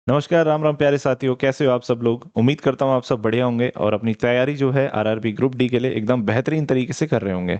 नमस्कार, राम राम प्यारे साथियों, कैसे हो आप सब लोग। उम्मीद करता हूँ आप सब बढ़िया होंगे और अपनी तैयारी जो है आरआरबी ग्रुप डी के लिए एकदम बेहतरीन तरीके से कर रहे होंगे।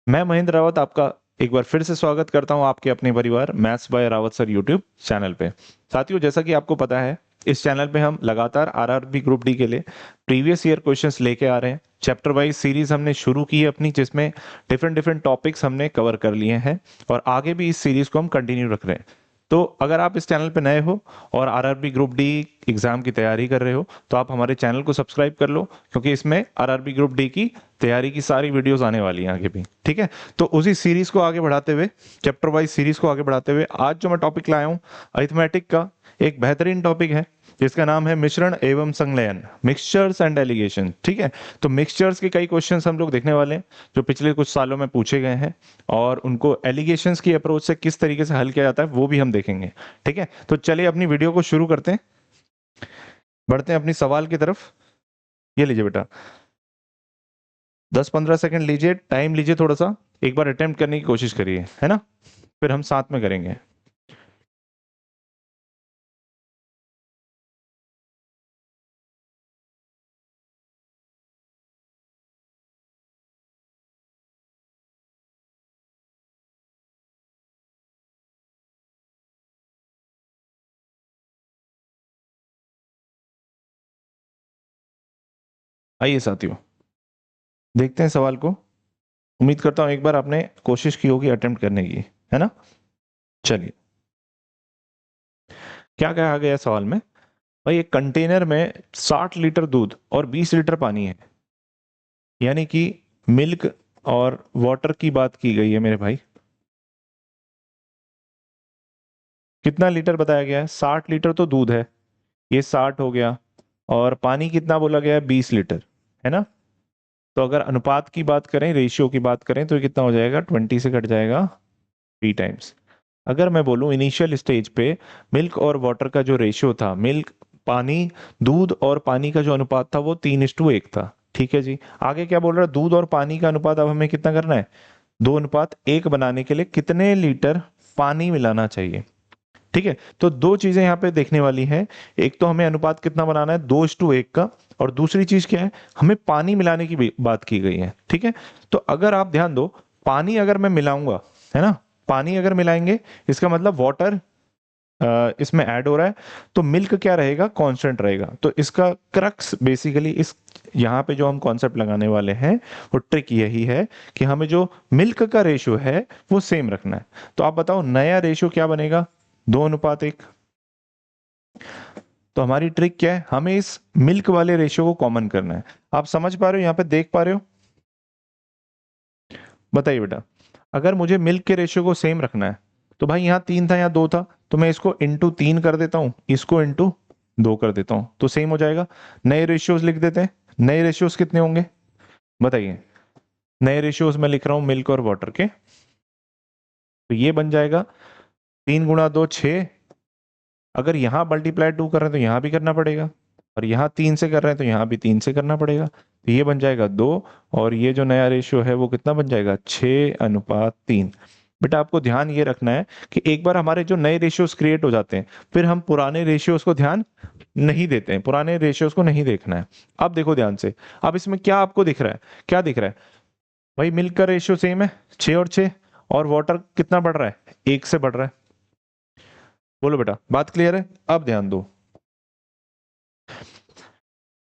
मैं महेंद्र रावत आपका एक बार फिर से स्वागत करता हूं आपके अपने परिवार maths by Rawat sir YouTube channel पे। साथियों, जैसा कि आपको पता है, इस चैनल पे हम लगातार आरआरबी ग्रुप डी के लिए प्रीवियस ईयर क्वेश्चंस लेके आ रहे हैं। चैप्टर वाइज सीरीज हमने शुरू की है अपनी, जिसमें डिफरेंट डिफरेंट टॉपिक्स हमने कवर कर लिए हैं और आगे भी इस सीरीज को हम कंटिन्यू रख रहे हैं। तो अगर आप इस चैनल पे नए हो और आरआरबी ग्रुप डी एग्जाम की तैयारी कर रहे हो तो आप हमारे चैनल को सब्सक्राइब कर लो, क्योंकि इसमें आरआरबी ग्रुप डी की तैयारी की सारी वीडियोस आने वाली हैं आगे भी। ठीक है, तो उसी सीरीज को आगे बढ़ाते हुए, चैप्टर वाइज सीरीज को आगे बढ़ाते हुए, आज जो मैं टॉपिक लाया हूँ अरिथमेटिक का, एक बेहतरीन टॉपिक है जिसका नाम है मिश्रण एवं संलयन, मिक्सचर्स एंड एलिगेशन। ठीक है, तो मिक्सचर्स के कई क्वेश्चंस हम लोग देखने वाले हैं जो पिछले कुछ सालों में पूछे गए हैं, और उनको एलिगेशंस की अप्रोच से किस तरीके से हल किया जाता है वो भी हम देखेंगे। ठीक है, तो चलिए अपनी वीडियो को शुरू करते हैं, बढ़ते हैं अपनी सवाल की तरफ। ये लीजिए बेटा, 10-15 सेकंड लीजिए, टाइम लीजिए थोड़ा सा, एक बार अटेम्प्ट करने की कोशिश करिए, है ना। फिर हम साथ में करेंगे। आइए साथियों, देखते हैं सवाल को। उम्मीद करता हूं एक बार आपने कोशिश की होगी अटेम्प्ट करने की, है ना। चलिए, क्या कहा गया है सवाल में। भाई, एक कंटेनर में 60 लीटर दूध और 20 लीटर पानी है, यानी कि मिल्क और वाटर की बात की गई है मेरे भाई। कितना लीटर बताया गया है? 60 लीटर तो दूध है, ये 60 हो गया, और पानी कितना बोला गया है? 20 लीटर, है ना। तो अगर अनुपात की बात करें, रेशियो की बात करें, तो ये कितना हो जाएगा? 20 से कट जाएगा 3 टाइम्स। अगर मैं बोलूं इनिशियल स्टेज पे मिल्क और वाटर का जो रेशियो था, मिल्क पानी, दूध और पानी का जो अनुपात था वो 3:1 था। ठीक है जी। आगे क्या बोल रहा है? दूध और पानी का अनुपात अब हमें कितना करना है? 2:1 बनाने के लिए कितने लीटर पानी मिलाना चाहिए। ठीक है, तो दो चीजें यहाँ पे देखने वाली है। एक तो हमें अनुपात कितना बनाना है, 2:1 का, और दूसरी चीज क्या है, हमें पानी मिलाने की भी बात की गई है। ठीक है, तो अगर आप ध्यान दो, पानी अगर मैं मिलाऊंगा, है ना, पानी अगर मिलाएंगे, इसका मतलब वाटर इसमें ऐड हो रहा है, तो मिल्क क्या रहेगा? कांस्टेंट रहेगा। तो इसका क्रक्स बेसिकली इस यहाँ पे जो हम कॉन्सेप्ट लगाने वाले हैं, वो ट्रिक यही है कि हमें जो मिल्क का रेशियो है वो सेम रखना है। तो आप बताओ नया रेशियो क्या बनेगा? 2:1। तो हमारी ट्रिक क्या है? हमें इस मिल्क वाले रेशियो को कॉमन करना है। आप समझ पा रहे हो? यहाँ पे देख पा रहे हो? बताइए बेटा, अगर मुझे मिल्क के रेशियो को सेम रखना है, तो भाई यहाँ 3 था, यहाँ 2 था, तो मैं इसको इंटू 3 कर देता हूँ, इसको इंटू 2 कर देता हूँ, तो सेम हो जाएगा। नए रेशियोज लिख देते हैं। नए रेशियोज कितने होंगे बताइए? नए रेशियोज मैं लिख रहा हूँ मिल्क और वाटर के, तो ये बन जाएगा 3 × 2 = 6। अगर यहाँ मल्टीप्लाई 2 कर रहे हैं तो यहाँ भी करना पड़ेगा, और यहाँ 3 से कर रहे हैं तो यहाँ भी 3 से करना पड़ेगा, तो ये बन जाएगा 2। और ये जो नया रेशियो है वो कितना बन जाएगा? 6:3। बेटा, आपको ध्यान ये रखना है कि एक बार हमारे जो नए रेशियोज क्रिएट हो जाते हैं, फिर हम पुराने रेशियोज को ध्यान नहीं देते हैं, पुराने रेशियोज को नहीं देखना है। अब देखो ध्यान से, अब इसमें क्या आपको दिख रहा है? क्या दिख रहा है? भाई, मिल्क का रेशियो सेम है, 6 और 6, और वाटर कितना बढ़ रहा है? 1 से बढ़ रहा है। बोलो बेटा, बात क्लियर है? अब ध्यान दो,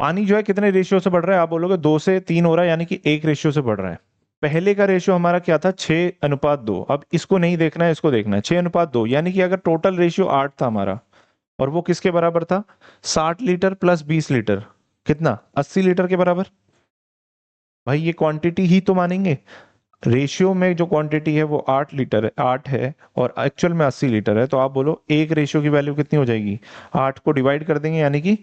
पानी जो है कितने रेशियो से बढ़ रहा है? आप बोलोगे 2 से 3 हो रहा है, यानी कि 1 रेशियो से बढ़ रहा है। पहले का रेशियो हमारा क्या था? 6:2। अब इसको नहीं देखना है, इसको देखना है। 6:2, यानी कि अगर टोटल रेशियो 8 था हमारा, और वो किसके बराबर था? 60 लीटर प्लस 20 लीटर, कितना? 80 लीटर के बराबर। भाई, ये क्वांटिटी ही तो मानेंगे। रेशियो में जो क्वांटिटी है वो 8 लीटर है, 8 है, और एक्चुअल में 80 लीटर है, तो आप बोलो एक रेशियो की वैल्यू कितनी हो जाएगी? 8 को डिवाइड कर देंगे, यानी कि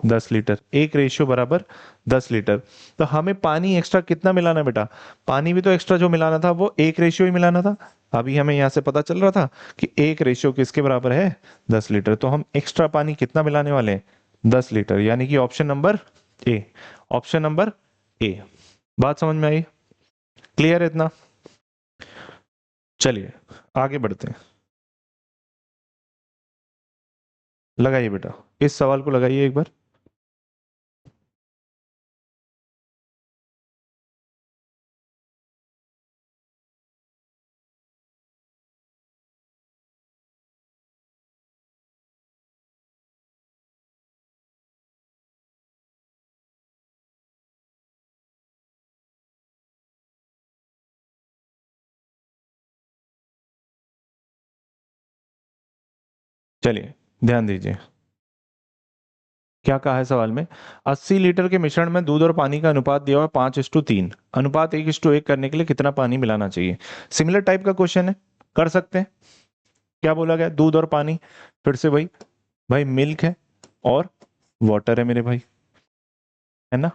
10 लीटर। एक रेशियो बराबर 10 लीटर। तो हमें पानी एक्स्ट्रा कितना मिलाना है बेटा? पानी भी तो एक्स्ट्रा जो मिलाना था वो एक रेशियो ही मिलाना था। अभी हमें यहाँ से पता चल रहा था कि एक रेशियो किसके बराबर है? 10 लीटर। तो हम एक्स्ट्रा पानी कितना मिलाने वाले हैं? 10 लीटर, यानी कि option number A. Option number A. बात समझ में आई? क्लियर है इतना? चलिए आगे बढ़ते हैं। लगाइए बेटा, इस सवाल को लगाइए एक बार। चलिए ध्यान दीजिए, क्या कहा है सवाल में। 80 लीटर के मिश्रण में दूध और पानी का अनुपात दिया हुआ 5:3, अनुपात 1:1 करने के लिए कितना पानी मिलाना चाहिए। सिमिलर टाइप का क्वेश्चन है, कर सकते हैं। क्या बोला गया, दूध और पानी, फिर से वही भाई, मिल्क है और वाटर है मेरे भाई, है ना।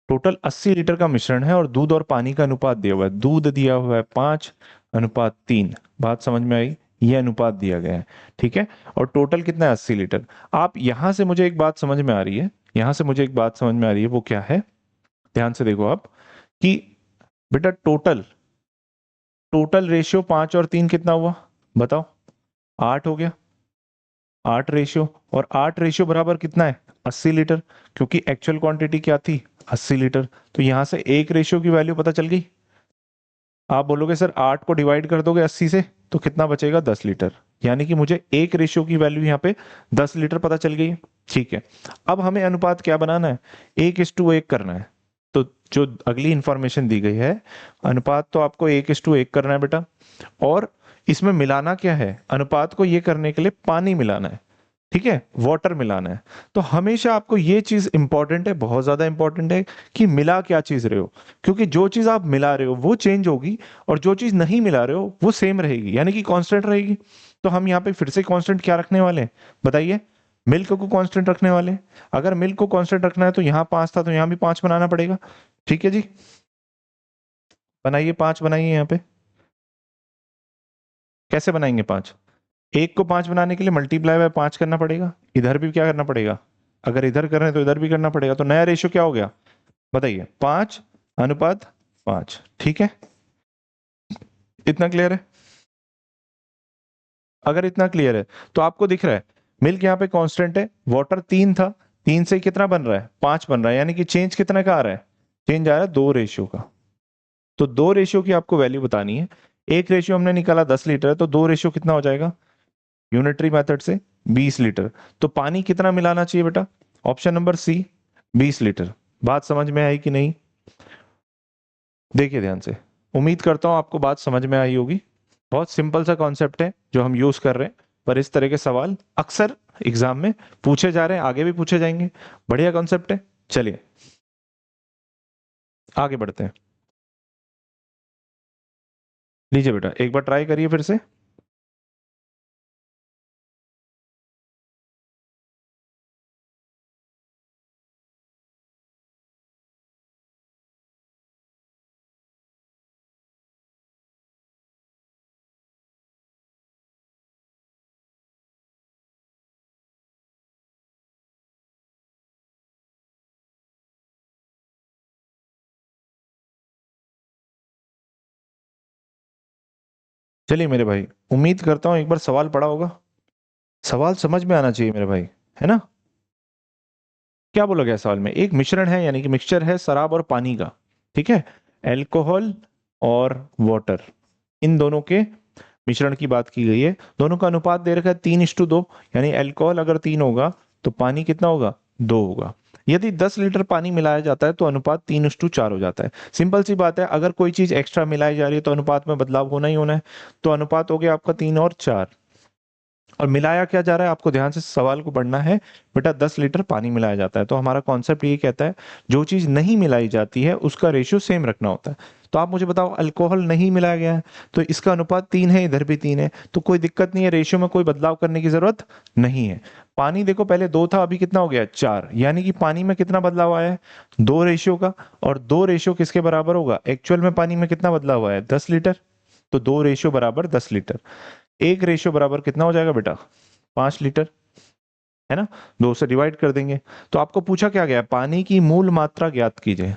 टोटल 80 लीटर का मिश्रण है और दूध और पानी का अनुपात दिया हुआ है, दूध दिया हुआ है 5:3। बात समझ में आई, ये अनुपात दिया गया है, ठीक है। और टोटल कितना है, 80 लीटर। आप यहां से मुझे एक बात समझ में आ रही है, यहां से मुझे एक बात समझ में आ रही है, वो क्या है, ध्यान से देखो आप, कि बेटा टोटल टोटल रेशियो 5 और 3 कितना हुआ, बताओ। 8 हो गया, 8 रेशियो, और 8 रेशियो बराबर कितना है, 80 लीटर, क्योंकि एक्चुअल क्वांटिटी क्या थी, 80 लीटर। तो यहां से एक रेशियो की वैल्यू पता चल गई। आप बोलोगे सर 8 को डिवाइड कर दोगे 80 से तो कितना बचेगा, 10 लीटर। यानी कि मुझे एक रेशियो की वैल्यू यहाँ पे 10 लीटर पता चल गई है, ठीक है। अब हमें अनुपात क्या बनाना है, 1:1 करना है। तो जो अगली इंफॉर्मेशन दी गई है, अनुपात तो आपको 1:1 करना है बेटा, और इसमें मिलाना क्या है, अनुपात को ये करने के लिए पानी मिलाना है, ठीक है, वाटर मिलाना है। तो हमेशा आपको ये चीज इंपॉर्टेंट है, बहुत ज्यादा इंपॉर्टेंट है, कि मिला क्या चीज रहे हो। क्योंकि जो चीज आप मिला रहे हो वो चेंज होगी, और जो चीज नहीं मिला रहे हो वो सेम रहेगी, यानी कि कांस्टेंट रहेगी। तो हम यहाँ पे फिर से कांस्टेंट क्या रखने वाले हैं, बताइए। मिल्क को कांस्टेंट रखने वाले हैं। अगर मिल्क को कांस्टेंट रखना है तो यहाँ 5 था, तो यहाँ भी 5 बनाना पड़ेगा, ठीक है जी। बनाइए, 5 बनाइए यहाँ पे। कैसे बनाएंगे 5, एक को 5 बनाने के लिए मल्टीप्लाई बाय 5 करना पड़ेगा, इधर भी क्या करना पड़ेगा, अगर इधर कर रहे हैं तो इधर भी करना पड़ेगा। तो नया रेशियो क्या हो गया, बताइए, 5:5, ठीक है। इतना क्लियर है। अगर इतना क्लियर है तो आपको दिख रहा है मिल्क यहाँ पे कांस्टेंट है, वाटर 3 था, 3 से कितना बन रहा है, 5 बन रहा है, यानी कि चेंज कितना का आ रहा है, चेंज आ रहा है 2 रेशियो का। तो 2 रेशियो की आपको वैल्यू बतानी है। एक रेशियो हमने निकाला 10 लीटर है, तो 2 रेशियो कितना हो जाएगा, यूनिटरी मेथड से 20 लीटर। तो पानी कितना मिलाना चाहिए बेटा, ऑप्शन नंबर सी, 20 लीटर। बात समझ में आई कि नहीं, देखिए ध्यान से, उम्मीद करता हूं आपको बात समझ में आई होगी। बहुत सिंपल सा कॉन्सेप्ट है जो हम यूज कर रहे हैं, पर इस तरह के सवाल अक्सर एग्जाम में पूछे जा रहे हैं, आगे भी पूछे जाएंगे। बढ़िया कॉन्सेप्ट है। चलिए आगे बढ़ते हैं। लीजिए बेटा, एक बार ट्राई करिए फिर से। चलिए मेरे भाई, उम्मीद करता हूं एक बार सवाल पढ़ा होगा, सवाल समझ में आना चाहिए मेरे भाई, है ना। क्या बोला गया सवाल में, एक मिश्रण है, यानी कि मिक्सचर है शराब और पानी का, ठीक है, अल्कोहल और वाटर, इन दोनों के मिश्रण की बात की गई है। दोनों का अनुपात दे रखा है 3:2, यानी अल्कोहल अगर 3 होगा तो पानी कितना होगा, 2 होगा। यदि 10 लीटर पानी मिलाया जाता है तो अनुपात 3:4 हो जाता है। सिंपल सी बात है, अगर कोई चीज एक्स्ट्रा मिलाई जा रही है तो अनुपात में बदलाव होना ही होना है। तो अनुपात हो गया आपका 3 और 4। और मिलाया क्या जा रहा है, आपको ध्यान से सवाल को पढ़ना है। बेटा 10 लीटर पानी मिलाया जाता है, तो हमारा कॉन्सेप्ट ये कहता है जो चीज नहीं मिलाई जाती है उसका रेशियो सेम रखना होता है। तो आप मुझे बताओ, अल्कोहल नहीं मिलाया गया है तो इसका अनुपात 3 है, इधर भी 3 है, तो कोई दिक्कत नहीं है, रेशियो में कोई बदलाव करने की जरूरत नहीं है। पानी देखो, पहले 2 था, अभी कितना हो गया, 4, यानी कि पानी में कितना बदलाव आया है, 2 रेशियो का। और 2 रेशियो किसके बराबर होगा, एक्चुअल में पानी में कितना बदलाव आया है, 10 लीटर। तो 2 रेशियो बराबर 10 लीटर। एक रेशियो बराबर कितना हो जाएगा बेटा, 5 लीटर, है ना। 2 से डिवाइड कर देंगे। तो आपको पूछा क्या गया, पानी की मूल मात्रा ज्ञात कीजिए,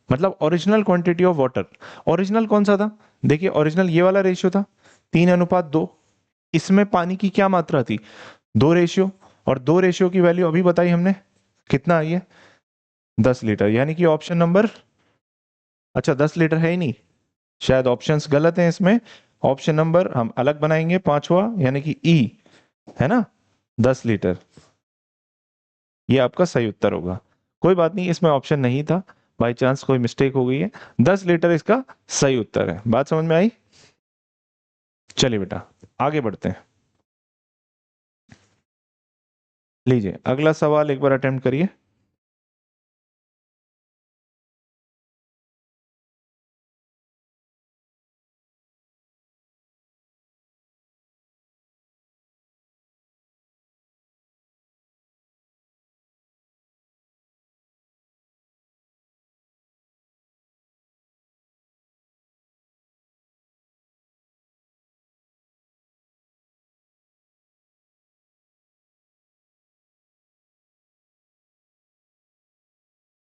मतलब original quantity of water. Original कौन सा था, देखिए ओरिजिनल ये वाला रेशियो था, 3:2। इसमें पानी की क्या मात्रा थी, दो रेशियो, और दो रेशियो की वैल्यू अभी बताई हमने, कितना आई है 10 लीटर, यानी कि ऑप्शन नंबर, अच्छा 10 लीटर है ही नहीं, शायद ऑप्शंस गलत हैं इसमें। ऑप्शन नंबर हम अलग बनाएंगे पांचवा, यानी कि ई, है ना, 10 लीटर, ये आपका सही उत्तर होगा। कोई बात नहीं, इसमें ऑप्शन नहीं था, बाई चांस कोई मिस्टेक हो गई है, 10 लीटर इसका सही उत्तर है। बात समझ में आई? चलिए बेटा आगे बढ़ते हैं। लीजिए अगला सवाल एक बार अटेम्प्ट करिए।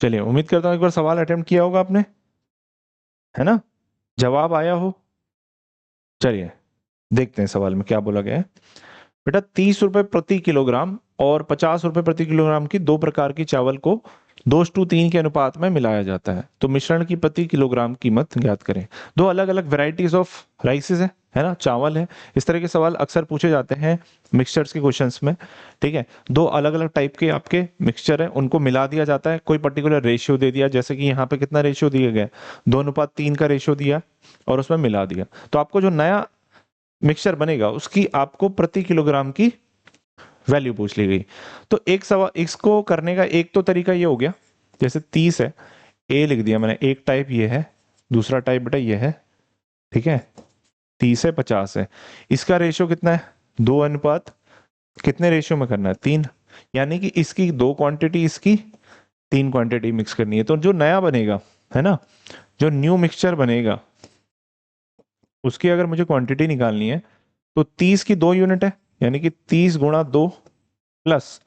चलिए उम्मीद करता हूं एक बार सवाल अटेम्प्ट किया होगा आपने, है ना, जवाब आया हो। चलिए देखते हैं सवाल में क्या बोला गया है। बेटा 30 रुपए प्रति किलोग्राम और 50 रुपए प्रति किलोग्राम की दो प्रकार की चावल को 2:3 के अनुपात में मिलाया जाता है, तो मिश्रण की प्रति किलोग्राम कीमत ज्ञात करें। दो अलग अलग वेराइटीज ऑफ राइसेस है ना, चावल है। इस तरह के सवाल अक्सर पूछे जाते हैं मिक्सचर्स के क्वेश्चंस में, ठीक है। दो अलग अलग टाइप के आपके मिक्सचर है, उनको मिला दिया जाता है, कोई पर्टिकुलर रेशियो दे दिया, जैसे कि यहाँ पे कितना रेशियो दिया गया, 2:3 का रेशियो दिया और उसमें मिला दिया, तो आपको जो नया मिक्सचर बनेगा उसकी आपको प्रति किलोग्राम की वैल्यू पूछ ली गई। तो एक सवाल इसको करने का एक तो तरीका ये हो गया, जैसे 30 है, ए लिख दिया मैंने, एक टाइप ये है, दूसरा टाइप बेटा ये है, ठीक है। 30 है 50 है, इसका रेशियो कितना है 2:, कितने रेशियो में करना है 3, यानी कि इसकी 2 क्वांटिटी, इसकी 3 क्वांटिटी मिक्स करनी है। तो जो नया बनेगा, है ना, जो न्यू मिक्सचर बनेगा उसकी अगर मुझे क्वांटिटी निकालनी है तो 30 की 2 यूनिट है, यानी कि 30 गुणा 2 प्लस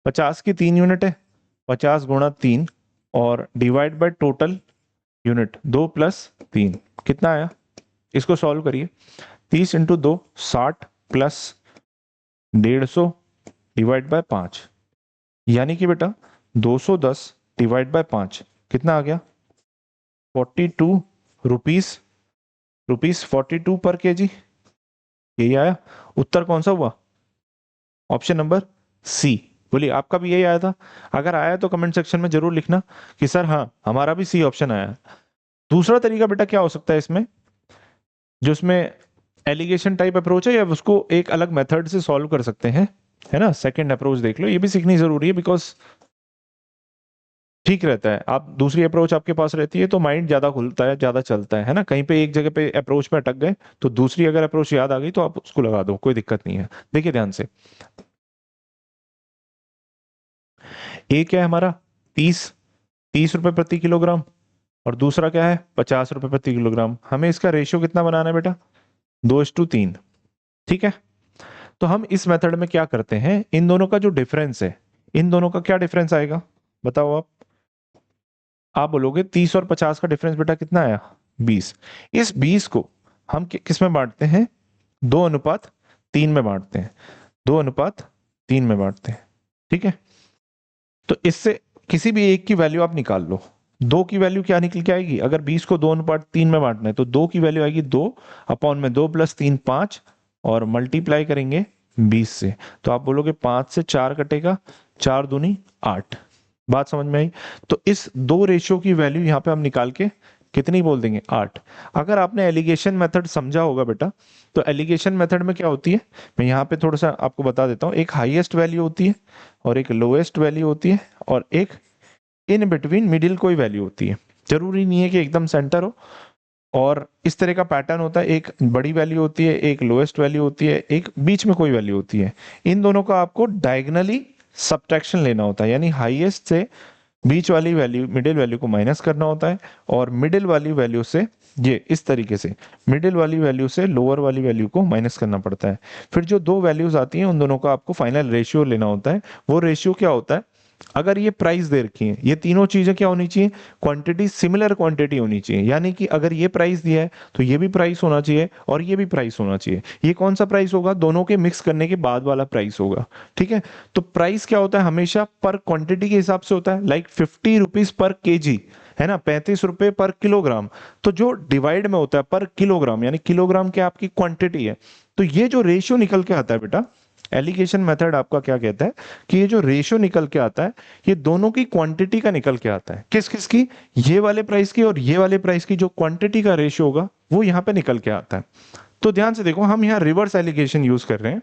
50 की 3 यूनिट है, 50 गुणा 3 और divide by total unit 2 plus 3, कितना आया, इसको सॉल्व करिए। 30 इंटू 2 60 प्लस 150 डिवाइड बाय 5, यानी कि बेटा 210 डिवाइड बाय 5 कितना आ गया 42 रुपीस, रुपीस 42 पर केजी, यही आया उत्तर। कौन सा हुआ, ऑप्शन नंबर सी। बोलिए आपका भी यही आया था? अगर आया तो कमेंट सेक्शन में जरूर लिखना कि सर हाँ हमारा भी सी ऑप्शन आया। दूसरा तरीका बेटा क्या हो सकता है इसमें, जो इसमें एलिगेशन टाइप अप्रोच है, या उसको एक अलग मेथड से सॉल्व कर सकते हैं, है ना। सेकंड अप्रोच देख लो, ये भी सीखनी जरूरी है, बिकॉज ठीक रहता है। आप दूसरी अप्रोच आपके पास रहती है तो माइंड ज्यादा खुलता है, ज्यादा चलता है ना। कहीं पे एक जगह पे अप्रोच पे अटक गए तो दूसरी अगर अप्रोच याद आ गई तो आप उसको लगा दो, कोई दिक्कत नहीं है। देखिए ध्यान से, एक क्या है हमारा 30, 30 रुपए प्रति किलोग्राम, और दूसरा क्या है 50 रुपए प्रति किलोग्राम। हमें इसका रेशियो कितना बनाना है बेटा 2:3, ठीक है। तो हम इस मेथड में क्या करते हैं, इन दोनों का जो डिफरेंस है, इन दोनों का क्या डिफरेंस आएगा बताओ आप बोलोगे 30 और 50 का डिफरेंस बेटा कितना आया 20। इस 20 को हम किस में बांटते हैं 2:3 में बांटते हैं, 2:3 में बांटते हैं, ठीक है। तो इससे किसी भी एक की वैल्यू आप निकाल लो, दो की वैल्यू क्या निकल के आएगी, अगर 20 को 2:3 में बांटना है तो दो की वैल्यू आएगी 2 अपॉन में 2 प्लस 3 5, और मल्टीप्लाई करेंगे 20 से, तो आप बोलोगे 5 से 4 कटेगा, 4 दूनी 8। बात समझ में आई? तो इस दो रेशियो की वैल्यू यहाँ पे हम निकाल के कितनी बोल देंगे 8। अगर आपने एलिगेशन मेथड समझा होगा बेटा, तो एलिगेशन मेथड में क्या होती है, मैं यहाँ पे थोड़ा सा आपको बता देता हूँ। एक हाईएस्ट वैल्यू होती है और एक लोएस्ट वैल्यू होती है, और एक इन बिटवीन मिडिल कोई वैल्यू होती है। जरूरी नहीं है कि एकदम सेंटर हो, और इस तरह का पैटर्न होता है, एक बड़ी वैल्यू होती है, एक लोएस्ट वैल्यू होती है, एक बीच में कोई वैल्यू होती है। इन दोनों का आपको डायगनली सब्ट्रैक्शन लेना होता है, यानी हाईएस्ट से बीच वाली वैल्यू, मिडिल वैल्यू को माइनस करना होता है, और मिडिल वाली वैल्यू से, ये इस तरीके से मिडिल वाली वैल्यू से लोअर वाली वैल्यू को माइनस करना पड़ता है। फिर जो दो वैल्यूज आती हैं उन दोनों का आपको फाइनल रेशियो लेना होता है। वो रेशियो क्या होता है, अगर ये प्राइस दे रखी है, ये तीनों चीजें क्या होनी चाहिए, क्वांटिटी, सिमिलर क्वांटिटी होनी चाहिए। यानी कि अगर ये प्राइस दिया है तो ये भी प्राइस होना चाहिए और ये भी प्राइस होना चाहिए। ये कौन सा प्राइस होगा, दोनों के मिक्स करने के बाद वाला प्राइस होगा। ठीक है, तो प्राइस क्या होता है, हमेशा पर क्वांटिटी के हिसाब से होता है। लाइक 50 रुपीज पर केजी, है ना, 35 रुपए पर किलोग्राम। तो जो डिवाइड में होता है पर किलोग्राम, यानी किलोग्राम क्या आपकी क्वांटिटी है। तो ये जो रेशियो निकल के आता है बेटा, एलिगेशन मेथड आपका क्या कहता है कि ये जो रेशियो निकल के आता है, ये दोनों की क्वांटिटी का निकल के आता है। किस किस की, ये वाले प्राइस की और ये वाले प्राइस की जो क्वांटिटी का रेशियो होगा वो यहाँ पे निकल के आता है। तो ध्यान से देखो, हम यहाँ रिवर्स एलिगेशन यूज कर रहे हैं।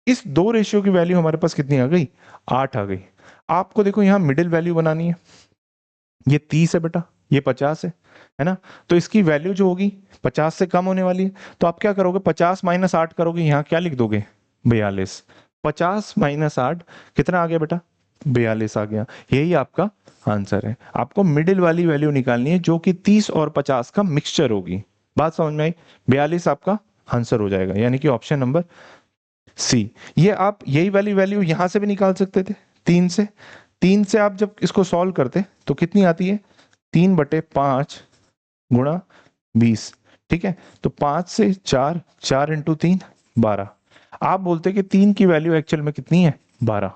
इस दो रेशियो की वैल्यू हमारे पास कितनी आ गई, 8 आ गई। आपको देखो यहाँ मिडिल वैल्यू बनानी है। ये 30 है बेटा, ये 50 है ना। तो इसकी वैल्यू जो होगी 50 से कम होने वाली है। तो आप क्या करोगे, 50 - 8 करोगे, यहाँ क्या लिख दोगे, 42। 50 - 8 कितना आ गया बेटा, 42 आ गया। यही आपका आंसर है। आपको मिडिल वाली वैल्यू निकालनी है जो कि 30 और 50 का मिक्सचर होगी। बात समझ में आई, 42 आपका आंसर हो जाएगा, यानी कि ऑप्शन नंबर सी। ये आप यही वाली वैल्यू यहां से भी निकाल सकते थे, 3 से। 3 से आप जब इसको सॉल्व करते तो कितनी आती है, 3/5 × 20। ठीक है, तो 5 से 4, 4 × 3 12। आप बोलते कि 3 की वैल्यू एक्चुअल में कितनी है, 12।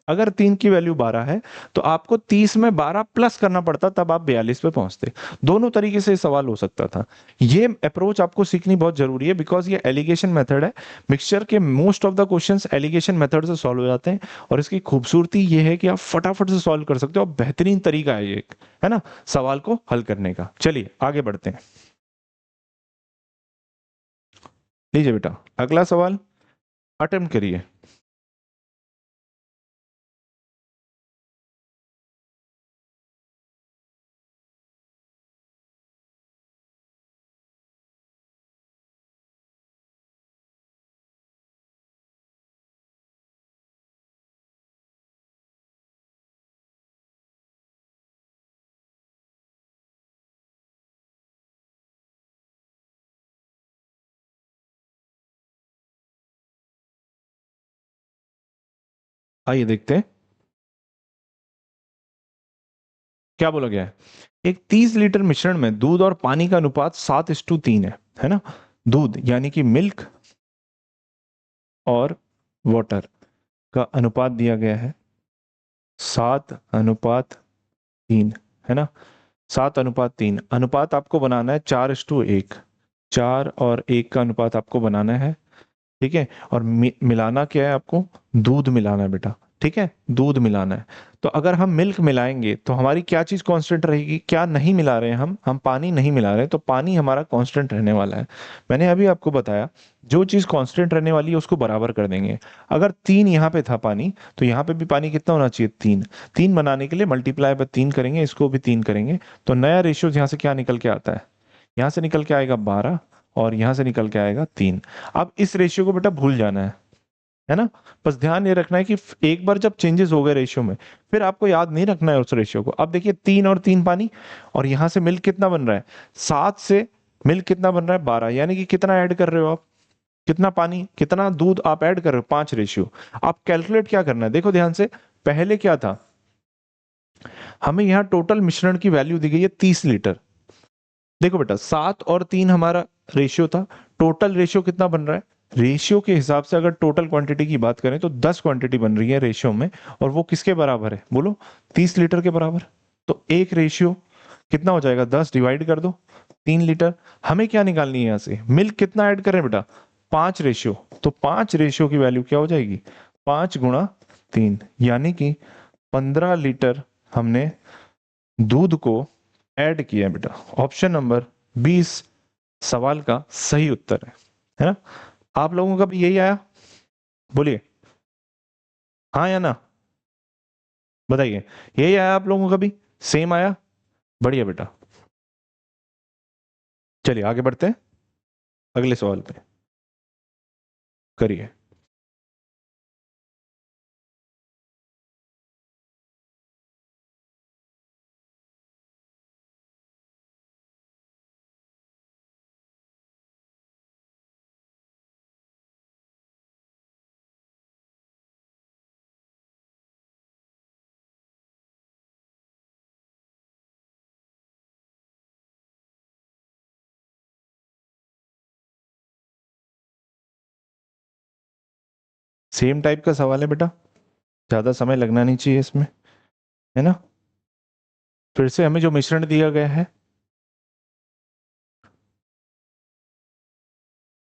अगर 3 की वैल्यू 12 है तो आपको 30 में 12 प्लस करना पड़ता, तब आप 42 पे पहुंचते। दोनों तरीके से सवाल हो सकता था। ये अप्रोच आपको सीखनी बहुत जरूरी है, बिकॉज ये एलिगेशन मेथड है। मिक्सचर के most of the questions alligation method से सॉल्व हो जाते हैं। और इसकी खूबसूरती ये है कि आप फटाफट से सॉल्व कर सकते हो, और बेहतरीन तरीका है ये एक, है ना, सवाल को हल करने का। चलिए आगे बढ़ते हैं। लीजिए बेटा, अगला सवाल अटेम्प्ट करिए। आइए देखते हैं क्या बोला गया है। एक 30 लीटर मिश्रण में दूध और पानी का अनुपात 7:3 है ना। दूध यानी कि मिल्क और वाटर का अनुपात दिया गया है 7:3, है ना। 7:3 अनुपात आपको बनाना है 4:1। 4 और 1 का अनुपात आपको बनाना है। ठीक है, और मिलाना क्या है आपको, दूध मिलाना है बेटा। ठीक है, दूध मिलाना है। तो अगर हम मिल्क मिलाएंगे तो हमारी क्या चीज कांस्टेंट रहेगी, क्या नहीं मिला रहे हैं हम पानी नहीं मिला रहे हैं, तो पानी हमारा कांस्टेंट रहने वाला है। मैंने अभी आपको बताया, जो चीज कांस्टेंट रहने वाली है उसको बराबर कर देंगे। अगर 3 यहाँ पे था पानी, तो यहाँ पे भी पानी कितना होना चाहिए, 3। 3 बनाने के लिए मल्टीप्लाई बाय 3 करेंगे, इसको भी 3 करेंगे। तो नया रेशियो यहाँ से क्या निकल के आता है, यहाँ से निकल के आएगा 12, और यहाँ से निकल के आएगा 3। अब इस रेशियो को बेटा भूल जाना है ना। बस ध्यान ये रखना है कि एक बार जब चेंजेस हो गए रेशियो में, फिर आपको याद नहीं रखना है उस रेशियो को। अब देखिए 3 और 3 पानी, और यहाँ से मिल्क कितना बन रहा है, 7 से मिल्क कितना बन रहा है, 12। यानी कि कितना ऐड कर रहे हो आप, कितना पानी कितना दूध आप ऐड कर रहे हो, 5 रेशियो। आप कैलकुलेट क्या करना है, देखो ध्यान से। पहले क्या था, हमें यहाँ टोटल मिश्रण की वैल्यू दी गई है 30 लीटर। देखो बेटा, 7 और 3 हमारा रेशियो था। टोटल रेशियो कितना बन रहा है, रेशियो के हिसाब से अगर टोटल क्वांटिटी की बात करें तो 10 क्वांटिटी बन रही है रेशियो में। और वो किसके बराबर है बोलो, 30 लीटर के बराबर। तो एक रेशियो कितना हो जाएगा, 10 डिवाइड कर दो 3 लीटर। हमें क्या निकालनी है यहाँ से, मिल्क कितना ऐड करें बेटा, 5 रेशियो। तो 5 रेशियो की वैल्यू क्या हो जाएगी, 5 × 3, यानी कि 15 लीटर हमने दूध को ऐड किया है बेटा। ऑप्शन नंबर 20 सवाल का सही उत्तर है ना। आप लोगों का भी यही आया, बोलिए हाँ या ना, बताइए। यही आया आप लोगों का भी, सेम आया, बढ़िया बेटा। चलिए आगे बढ़ते हैं अगले सवाल पे, करिए। सेम टाइप का सवाल है बेटा, ज्यादा समय लगना नहीं चाहिए इसमें, है ना। फिर से हमें जो मिश्रण दिया गया है,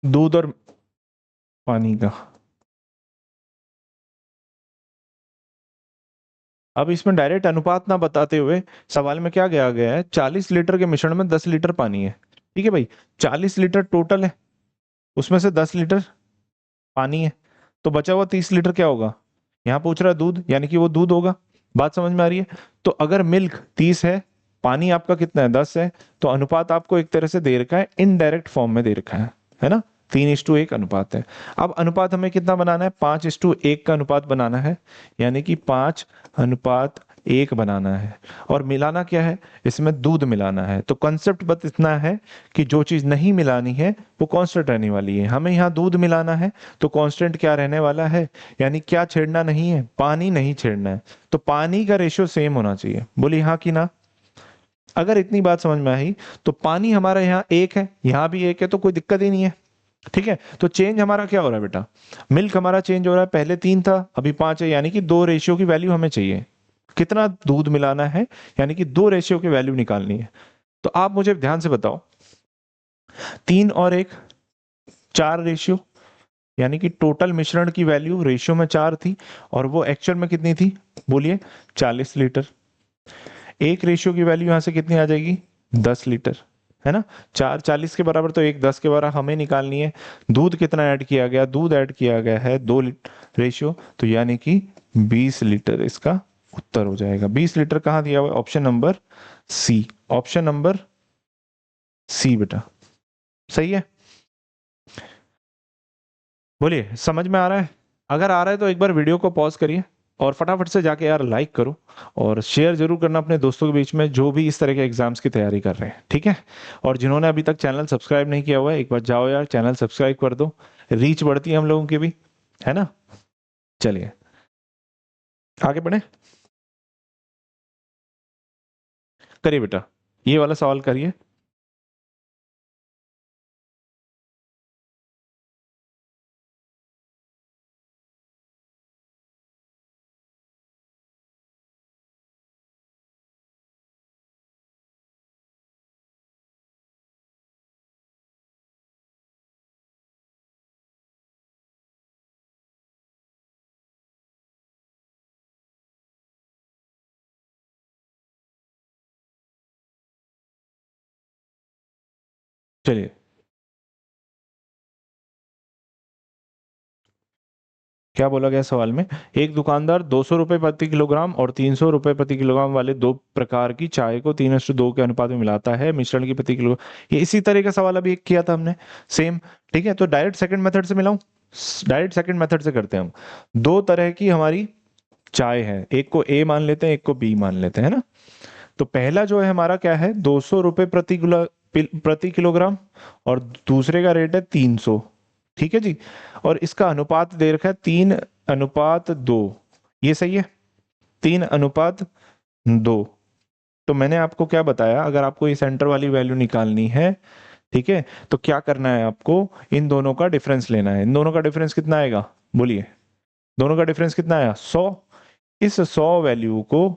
दूध और पानी का। अब इसमें डायरेक्ट अनुपात ना बताते हुए सवाल में क्या गया गया है, 40 लीटर के मिश्रण में 10 लीटर पानी है। ठीक है भाई, 40 लीटर टोटल है, उसमें से 10 लीटर पानी है, तो बचा हुआ 30 लीटर क्या होगा। यहाँ पूछ रहा है दूध, यानी कि वो दूध होगा। बात समझ में आ रही है। तो अगर मिल्क 30 है, पानी आपका कितना है, 10 है, तो अनुपात आपको एक तरह से दे रखा है, इनडायरेक्ट फॉर्म में दे रखा है ना। 3:1 अनुपात है। अब अनुपात हमें कितना बनाना है, 5:1 का अनुपात बनाना है, यानी कि 5:1 बनाना है। और मिलाना क्या है, इसमें दूध मिलाना है। तो कंसेप्ट बस इतना है कि जो चीज नहीं मिलानी है वो कांस्टेंट रहने वाली है, हमें यहाँ दूध मिलाना है, तो कांस्टेंट क्या रहने वाला है, यानी क्या छेड़ना नहीं है, पानी नहीं छेड़ना है। तो पानी का रेशियो सेम होना चाहिए, बोली हाँ कि ना। अगर इतनी बात समझ में आई, तो पानी हमारा यहाँ 1 है, यहाँ भी 1 है, तो कोई दिक्कत ही नहीं है। ठीक है, तो चेंज हमारा क्या हो रहा है बेटा, मिल्क हमारा चेंज हो रहा है, पहले 3 था अभी 5 है, यानी कि 2 रेशियो की वैल्यू हमें चाहिए। कितना दूध मिलाना है, यानी कि 2 रेशियो की वैल्यू निकालनी है। तो आप मुझे ध्यान से बताओ, 3 और 1, 4 रेशियो, यानी कि टोटल मिश्रण की वैल्यू रेशियो में 4 थी, और वो एक्चुअल में कितनी थी, बोलिए 40 लीटर। एक रेशियो की वैल्यू यहां से कितनी आ जाएगी, 10 लीटर, है ना। 4 40 के बराबर, तो 1 10 के बराबर हमें निकालनी है। दूध कितना ऐड किया गया, दूध ऐड किया गया है 2 रेशियो, तो यानी कि 20 लीटर इसका उत्तर हो जाएगा। 20 लीटर कहाँ दिया हुआ है, option number C, option number C बेटा, सही है। बोलिए समझ में आ रहा है। अगर आ रहा है तो एक बार वीडियो को पॉज करिए और फटाफट से जाके यार लाइक करो, और शेयर जरूर करना अपने दोस्तों के बीच में जो भी इस तरह के एग्जाम्स की तैयारी कर रहे हैं, ठीक है। और जिन्होंने अभी तक चैनल सब्सक्राइब नहीं किया हुआ है, एक बार जाओ यार चैनल सब्सक्राइब कर दो, रीच बढ़ती है हम लोगों की भी, है ना। चलिए आगे बढ़े, करिए बेटा, ये वाला सवाल करिए। चलिए, क्या बोला गया सवाल में, एक दुकानदार 200 रुपए प्रति किलोग्राम और 300 रुपए प्रति किलोग्राम वाले दो प्रकार की चाय को 3:2 के अनुपात में मिलाता है, मिश्रण की प्रति किलो। ये इसी तरह का सवाल अभी एक किया था हमने, सेम। ठीक है, तो डायरेक्ट सेकंड मेथड से मिलाऊं, डायरेक्ट सेकंड मेथड से करते हैं हम। दो तरह की हमारी चाय है, एक को ए मान लेते हैं, एक को बी मान लेते हैं, है ना। तो पहला जो है हमारा क्या है, 200 रुपए प्रति किलोग्राम, और दूसरे का रेट है 300। ठीक है जी। और इसका अनुपात दे रखा है 3:2, ये सही है, 3:2। तो मैंने आपको क्या बताया, अगर आपको ये सेंटर वाली वैल्यू निकालनी है, ठीक है, तो क्या करना है आपको, इन दोनों का डिफरेंस लेना है। इन दोनों का डिफरेंस कितना आएगा, बोलिए, दोनों का डिफरेंस कितना आया, 100। इस 100 वैल्यू को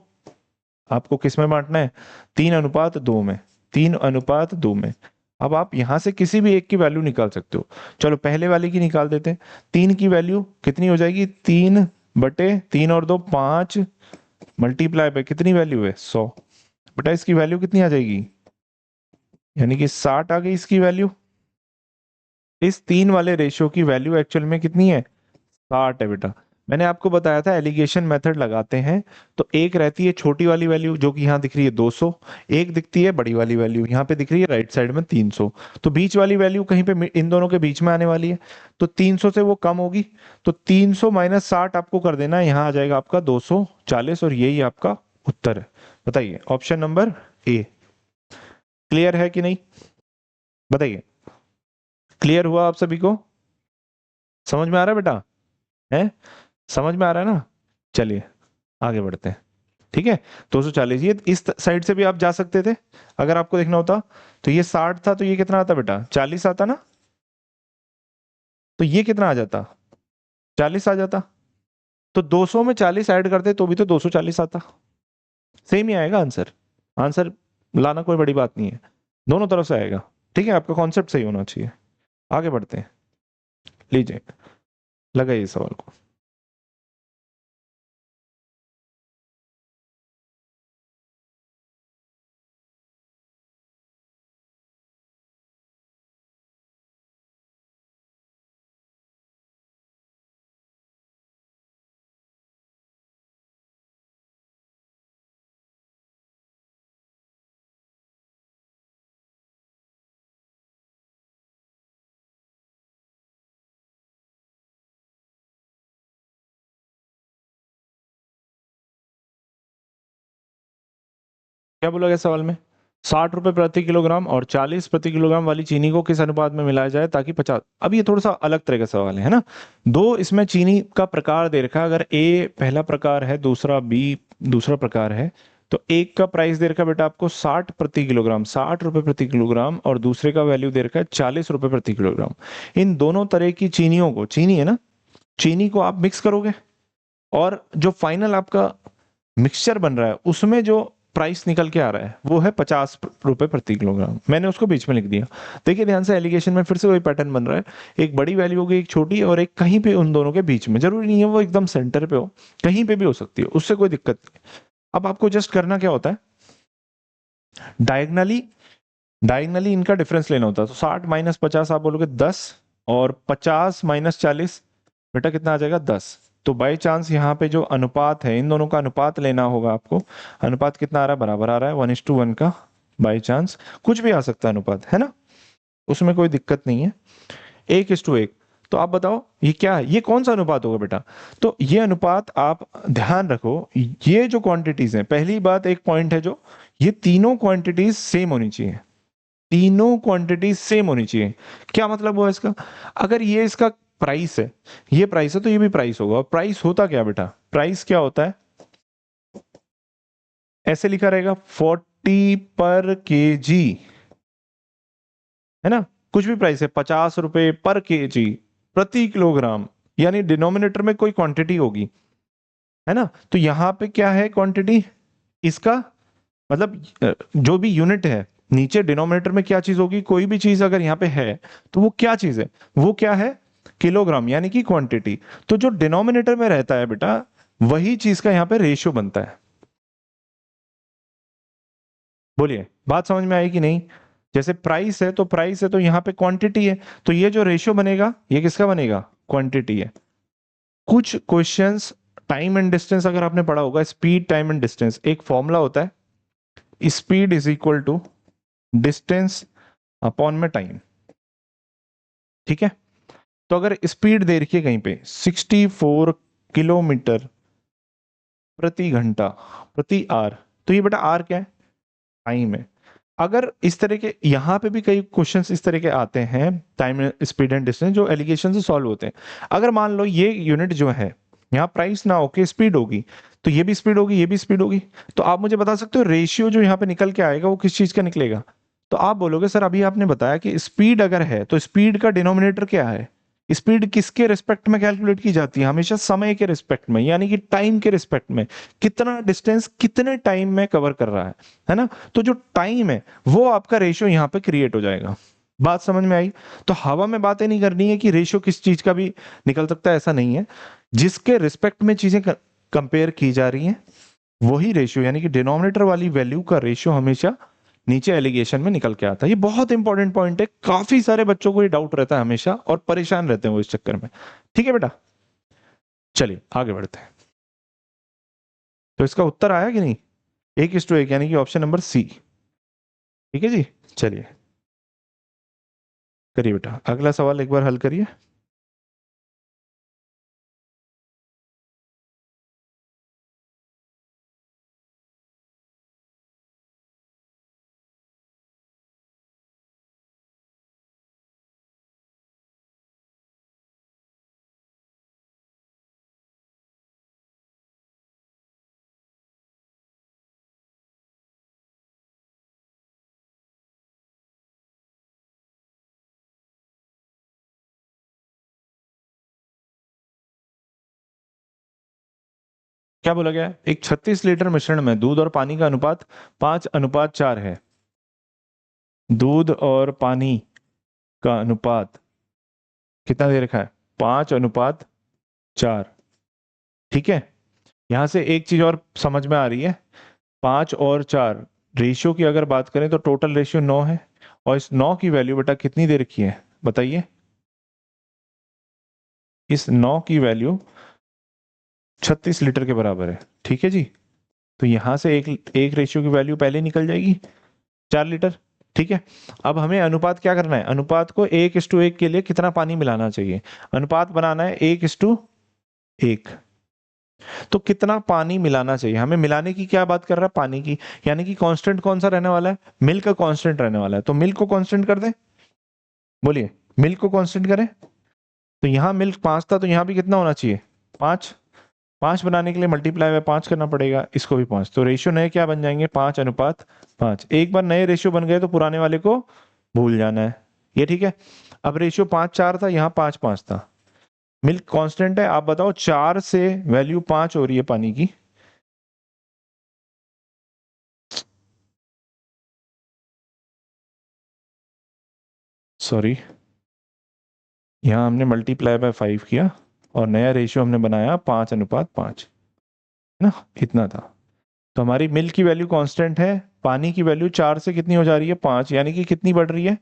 आपको किस में बांटना है, 3:2 में, 3:2 में। अब आप यहां से किसी भी एक की वैल्यू निकाल सकते हो। चलो पहले वाले की निकाल देते हैं। 3 की वैल्यू कितनी हो जाएगी, 3/3 और 2 5, मल्टीप्लाई पे कितनी वैल्यू है, 100, बेटा इसकी वैल्यू कितनी आ जाएगी, यानी कि 60 आ गई इसकी वैल्यू। इस 3 वाले रेशियो की वैल्यू एक्चुअल में कितनी है, 60 है बेटा। मैंने आपको बताया था एलिगेशन मेथड लगाते हैं, तो एक रहती है छोटी वाली वैल्यू जो कि यहाँ दिख रही है 200, एक दिखती है बड़ी वाली वैल्यू यहाँ पे दिख रही है राइट साइड में 300। तो बीच वाली वैल्यू कहीं पे इन दोनों के बीच में आने वाली है, तो 300 से वो कम होगी, तो 300 माइनस 60 आपको कर देना है, यहाँ आ जाएगा आपका 240, और यही आपका उत्तर है। बताइए ऑप्शन नंबर ए। क्लियर है कि नहीं, बताइए, क्लियर हुआ आप सभी को, समझ में आ रहा है बेटा, है, समझ में आ रहा है ना। चलिए आगे बढ़ते हैं, ठीक है। 240, ये इस साइड से भी आप जा सकते थे अगर आपको देखना होता। तो ये 60 था, तो ये कितना आता बेटा, 40 आता ना, तो ये कितना आ जाता, 40 आ जाता, तो 200 में 40 ऐड करते तो भी तो 240 आता। सेम ही आएगा आंसर। आंसर लाना कोई बड़ी बात नहीं है, दोनों तरफ से आएगा। ठीक है, आपका कॉन्सेप्ट सही होना चाहिए। आगे बढ़ते हैं, लीजिए लगाइए सवाल को। क्या बोला गया सवाल में? 60 रुपए प्रति किलोग्राम और 40 प्रति किलोग्राम वाली चीनी को किस अनुपात में मिलाया जाए ताकि 50। अब ये थोड़ा सा अलग तरह का सवाल है ना। दो इसमें चीनी का प्रकार दे रखा है, अगर ए पहला प्रकार है, दूसरा बी दूसरा प्रकार है, तो एक का प्राइस दे रखा है बेटा आपको 60 प्रति किलोग्राम, 60 रुपए प्रति किलोग्राम, और दूसरे का वैल्यू दे रखा है 40 रुपए प्रति किलोग्राम। इन दोनों तरह की चीनियों को, चीनी है ना, चीनी को आप मिक्स करोगे, और जो फाइनल आपका मिक्सचर बन रहा है उसमें जो प्राइस निकल के आ रहा है वो है 50 रुपए प्रति किलोग्राम। मैंने उसको बीच में लिख दिया। देखिए ध्यान से, एलिगेशन में फिर से वही पैटर्न बन रहा है, एक बड़ी वैल्यू होगी, एक छोटी, और एक कहीं पे उन दोनों के बीच में, जरूरी नहीं है वो एकदम सेंटर पे हो, कहीं पे भी हो सकती है, उससे कोई दिक्कत नहीं। अब आपको जस्ट करना क्या होता है, डायगनली, डायगनली इनका डिफरेंस लेना होता है। तो 60 - 50 आप बोलोगे 10, और 50 - 40 बेटा कितना आ जाएगा, 10। तो बाई चांस यहाँ पे जो अनुपात है, इन दोनों का अनुपात लेना होगा आपको। अनुपात कितना आ रहा है, बराबर आ रहा है 1:1 का। बाई चांस कुछ भी आ सकता है अनुपात, है ना, उसमें कोई दिक्कत नहीं है। 1:1। तो आप बताओ ये क्या है, ये कौन सा अनुपात होगा बेटा? तो ये अनुपात आप ध्यान रखो, ये जो क्वांटिटीज हैं, पहली बात एक पॉइंट है, जो ये तीनों क्वांटिटीज सेम होनी चाहिए, तीनों क्वांटिटीज सेम होनी चाहिए। क्या मतलब हुआ इसका? अगर ये इसका प्राइस है, ये प्राइस है, तो ये भी प्राइस होगा। और प्राइस होता क्या बेटा, प्राइस क्या होता है, ऐसे लिखा रहेगा 40 पर kg, है ना। कुछ भी प्राइस है, 50 रुपए पर kg, प्रति किलोग्राम, यानी डिनोमिनेटर में कोई क्वांटिटी होगी, है ना। तो यहां पे क्या है क्वांटिटी, इसका मतलब जो भी यूनिट है, नीचे डिनोमिनेटर में क्या चीज होगी, कोई भी चीज अगर यहाँ पे है तो वो क्या चीज है, वो क्या है, किलोग्राम, यानी कि क्वांटिटी। तो जो डिनोमिनेटर में रहता है बेटा, वही चीज का यहाँ पे रेशियो बनता है। बोलिए बात समझ में आई कि नहीं? जैसे प्राइस है तो प्राइस है, तो यहाँ पे क्वांटिटी है, तो ये जो रेशियो बनेगा ये किसका बनेगा, क्वांटिटी है। कुछ क्वेश्चंस, टाइम एंड डिस्टेंस अगर आपने पढ़ा होगा, स्पीड टाइम एंड डिस्टेंस, एक फॉर्मूला होता है, speed is equal to distance upon में टाइम। ठीक है, तो अगर स्पीड दे रखी है कहीं पे 64 किलोमीटर प्रति घंटा, प्रति आर, तो ये बेटा आर क्या है, टाइम है। अगर इस तरह के यहाँ पे भी कई क्वेश्चंस इस तरह के आते हैं, टाइम स्पीड एंड डिस्टेंस, जो एलिगेशन से सॉल्व होते हैं। अगर मान लो ये यूनिट जो है, यहाँ प्राइस ना होके स्पीड होगी, तो ये भी स्पीड होगी, ये भी स्पीड होगी, तो आप मुझे बता सकते हो रेशियो जो यहाँ पे निकल के आएगा वो किस चीज का निकलेगा? तो आप बोलोगे सर अभी आपने बताया कि स्पीड अगर है तो स्पीड का डिनोमिनेटर क्या है, स्पीड किसके रिस्पेक्ट में कैलकुलेट की जाती है, हमेशा समय के रिस्पेक्ट में, यानी कि टाइम के रिस्पेक्ट में, कितना डिस्टेंस कितने टाइम में कवर कर रहा है ना। तो जो टाइम है वो आपका रेशियो यहाँ पे क्रिएट हो जाएगा। बात समझ में आई? तो हवा में बातें नहीं करनी है कि रेशियो किस चीज का भी निकल सकता है, ऐसा नहीं है। जिसके रिस्पेक्ट में चीजें कंपेयर की जा रही हैं, वही रेशियो, यानी कि डिनोमिनेटर वाली वैल्यू का रेशियो हमेशा नीचे एलिगेशन में निकल के आता है। ये बहुत इंपॉर्टेंट पॉइंट है, काफी सारे बच्चों को ये डाउट रहता है हमेशा, और परेशान रहते हैं वो इस चक्कर में। ठीक है बेटा, चलिए आगे बढ़ते हैं। तो इसका उत्तर आया कि नहीं, 1:1, यानी कि ऑप्शन नंबर सी। ठीक है जी, चलिए करिए बेटा, अगला सवाल एक बार हल करिए। क्या बोला गया है? एक 36 लीटर मिश्रण में दूध और पानी का अनुपात 5:4 है। दूध और पानी का अनुपात कितना दे रखा है? 5:4। ठीक है, यहां से एक चीज और समझ में आ रही है, 5 और 4 रेशियो की अगर बात करें तो टोटल रेशियो 9 है, और इस 9 की वैल्यू बेटा कितनी दे रखी है बताइए? इस 9 की वैल्यू 36 लीटर के बराबर है। ठीक है जी, तो यहां से एक रेशियो की वैल्यू पहले निकल जाएगी, 4 लीटर। ठीक है, अब हमें अनुपात क्या करना है? अनुपात को 1:1 के लिए कितना पानी मिलाना चाहिए? अनुपात बनाना है 1:1। तो कितना पानी मिलाना चाहिए हमें? मिलाने की क्या बात कर रहा है? पानी की, यानी कि कांस्टेंट कौन सा रहने वाला है? मिल्क का कांस्टेंट रहने वाला है। तो मिल्क को कांस्टेंट कर दें, बोलिए, मिल्क को कांस्टेंट करें। तो यहाँ मिल्क 5 था, तो यहाँ भी कितना होना चाहिए? 5। 5 बनाने के लिए मल्टीप्लाई बाय 5 करना पड़ेगा, इसको भी 5। तो रेशियो नए क्या बन जाएंगे? 5:5। एक बार नए रेशियो बन गए तो पुराने वाले को भूल जाना है। ये ठीक है। अब रेशियो 5:4 था, यहाँ 5:5 था। मिल्क कांस्टेंट है, आप बताओ 4 से वैल्यू 5 हो रही है पानी की। सॉरी, यहाँ हमने मल्टीप्लाई बाय 5 किया और नया रेशियो हमने बनाया 5:5, है ना? इतना था। तो हमारी मिल्क की वैल्यू कांस्टेंट है, पानी की वैल्यू 4 से कितनी हो जा रही है? 5, यानी कि कितनी बढ़ रही है?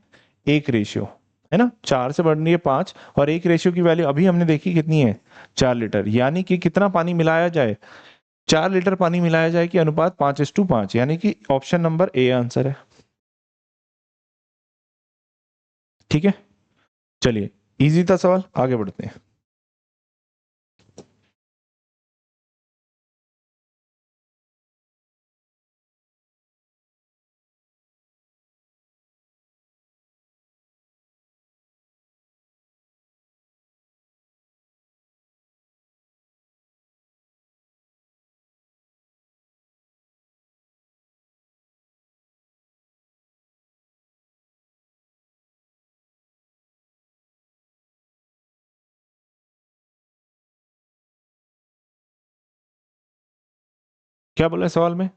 एक रेशियो, है ना? 4 से बढ़ रही है 5, और एक रेशियो की वैल्यू अभी हमने देखी कितनी है? 4 लीटर। यानी कि कितना पानी मिलाया जाए? 4 लीटर पानी मिलाया जाए कि अनुपात 5:5, यानी कि ऑप्शन नंबर ए आंसर है। ठीक है, चलिए, इजी था सवाल, आगे बढ़ते हैं। क्या बोला है सवाल में?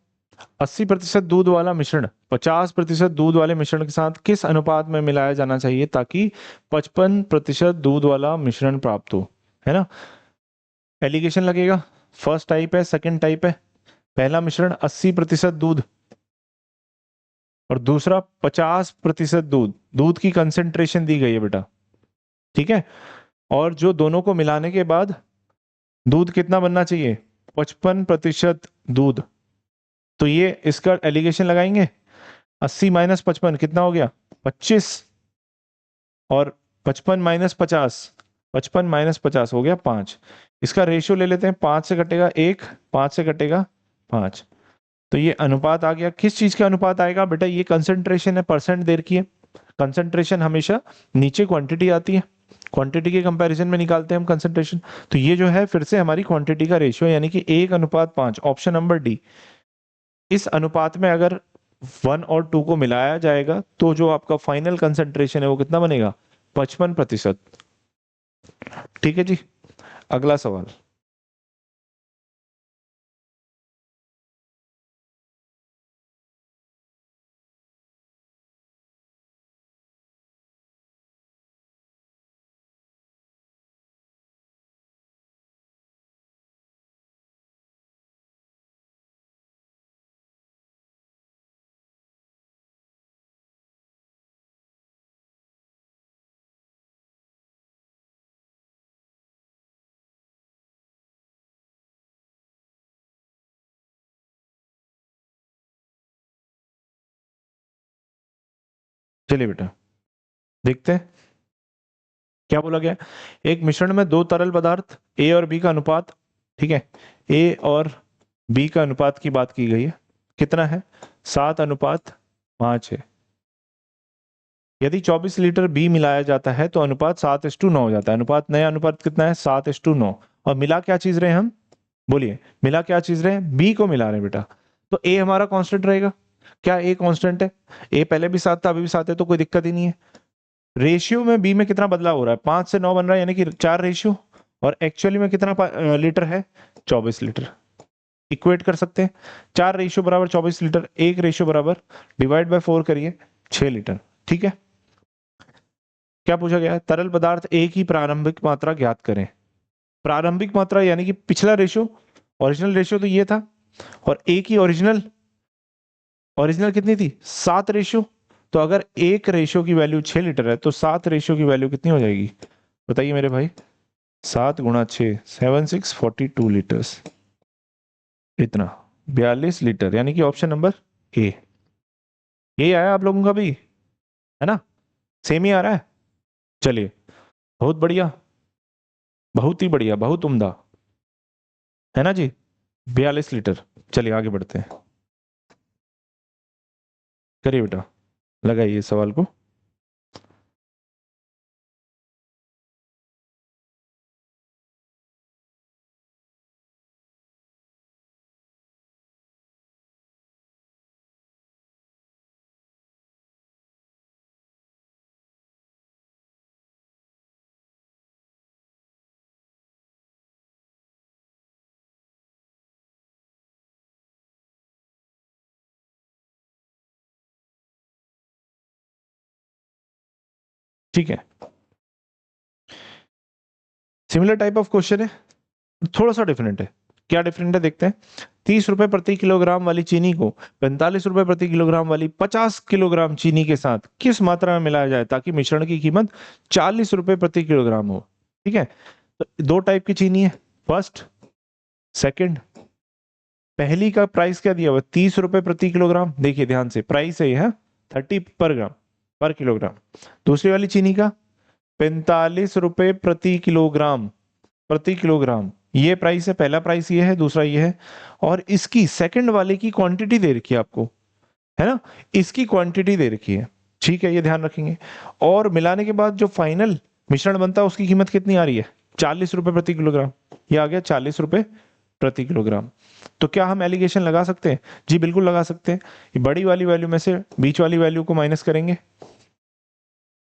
80% दूध वाला मिश्रण 50% दूध वाले मिश्रण के साथ किस अनुपात में मिलाया जाना चाहिए ताकि 55% दूध वाला मिश्रण प्राप्त हो, है ना? एलिगेशन लगेगा। फर्स्ट टाइप है, सेकंड टाइप है। पहला मिश्रण 80% दूध और दूसरा 50% दूध। दूध की कंसेंट्रेशन दी गई है बेटा, ठीक है? और जो दोनों को मिलाने के बाद दूध कितना बनना चाहिए? 55% दूध। तो ये इसका एलिगेशन लगाएंगे। 80 - 55 कितना हो गया? 25। और 55 - 50, 55 - 50 हो गया 5। इसका रेशियो ले लेते हैं, 5 से कटेगा 1, 5 से कटेगा 5। तो ये अनुपात आ गया। किस चीज का अनुपात आएगा बेटा? ये कंसेंट्रेशन है, परसेंट देर की है। कंसेंट्रेशन हमेशा नीचे क्वांटिटी आती है, क्वांटिटी के कंपैरिजन में निकालते हैं हम कंसेंट्रेशन। तो ये जो है फिर से हमारी क्वांटिटी का रेशियो, यानी कि 1:5, ऑप्शन नंबर डी। इस अनुपात में अगर 1 और 2 को मिलाया जाएगा तो जो आपका फाइनल कंसेंट्रेशन है वो कितना बनेगा? 55%। ठीक है जी, अगला सवाल। चलिए बेटा, देखते हैं क्या बोला गया। एक मिश्रण में दो तरल पदार्थ ए और बी का अनुपात, ठीक है, ए और बी का अनुपात की बात की गई है। कितना है? 7:5 है। यदि 24 लीटर बी मिलाया जाता है तो अनुपात 7:9 हो जाता है। अनुपात, नया अनुपात कितना है? 7:9। और मिला क्या चीज रहे हम? बोलिए, मिला क्या चीज रहे? बी को मिला रहे हैं बेटा। तो ए हमारा कांस्टेंट रहेगा। क्या ए कांस्टेंट है? ए पहले भी 7 था, अभी भी 7 है, तो कोई दिक्कत ही नहीं है। रेशियो में बी में कितना बदलाव हो रहा है? 5 से 9 बन रहा है, यानी कि 4 रेशियो। और एक्चुअली में कितना लीटर है? 24 लीटर। इक्वेट कर सकते हैं। 4 रेशियो बराबर 24 लीटर, 1 रेशियो बराबर डिवाइड बाय 4 करिए 6 लीटर। ठीक है, क्या पूछा गया है? तरल पदार्थ ए की प्रारंभिक मात्रा ज्ञात करें। प्रारंभिक मात्रा यानी कि पिछला रेशियो, ओरिजिनल रेशियो तो ये था, और ए की ओरिजिनल ओरिजिनल कितनी थी? 7 रेशियो। तो अगर एक रेशियो की वैल्यू 6 लीटर है तो 7 रेशियो की वैल्यू कितनी हो जाएगी? बताइए मेरे भाई। 7 गुणा 6, 7 6 42 लीटर्स, इतना 42 लीटर, यानी कि ऑप्शन नंबर ए। ये आया आप लोगों का भी, है ना? सेम ही आ रहा है। चलिए, बहुत बढ़िया, बहुत ही बढ़िया, बहुत उम्दा, है ना जी? 42 लीटर। चलिए आगे बढ़ते हैं। करिए बेटा, लगाइए सवाल को। ठीक है, सिमिलर टाइप ऑफ क्वेश्चन है, थोड़ा सा डिफरेंट है। क्या डिफरेंट है देखते हैं। 30 रुपए प्रति किलोग्राम वाली चीनी को 45 रुपए प्रति किलोग्राम वाली 50 किलोग्राम चीनी के साथ किस मात्रा में मिलाया जाए ताकि मिश्रण की कीमत 40 रुपए प्रति किलोग्राम हो? ठीक है, तो दो टाइप की चीनी है, फर्स्ट, सेकंड। पहली का प्राइस क्या दिया हुआ? 30 रुपए प्रति किलोग्राम, देखिए ध्यान से, प्राइस है यह 30 पर ग्राम, पर किलोग्राम। दूसरी वाली चीनी का 45 रुपए प्रति किलोग्राम, प्रति किलोग्राम, ये प्राइस है। पहला प्राइस ये है, दूसरा ये है। और इसकी सेकंड वाले की क्वांटिटी दे रखी है आपको, है ना? इसकी क्वांटिटी दे रखी है, ठीक है, ये ध्यान रखेंगे। और मिलाने के बाद जो फाइनल मिश्रण बनता है उसकी कीमत कितनी आ रही है? 40 रुपए प्रति किलोग्राम। ये आ गया 40 रुपए प्रति किलोग्राम। तो क्या हम एलिगेशन लगा सकते हैं? जी बिल्कुल लगा सकते हैं। ये बड़ी वाली वैल्यू में से बीच वाली वैल्यू को माइनस करेंगे,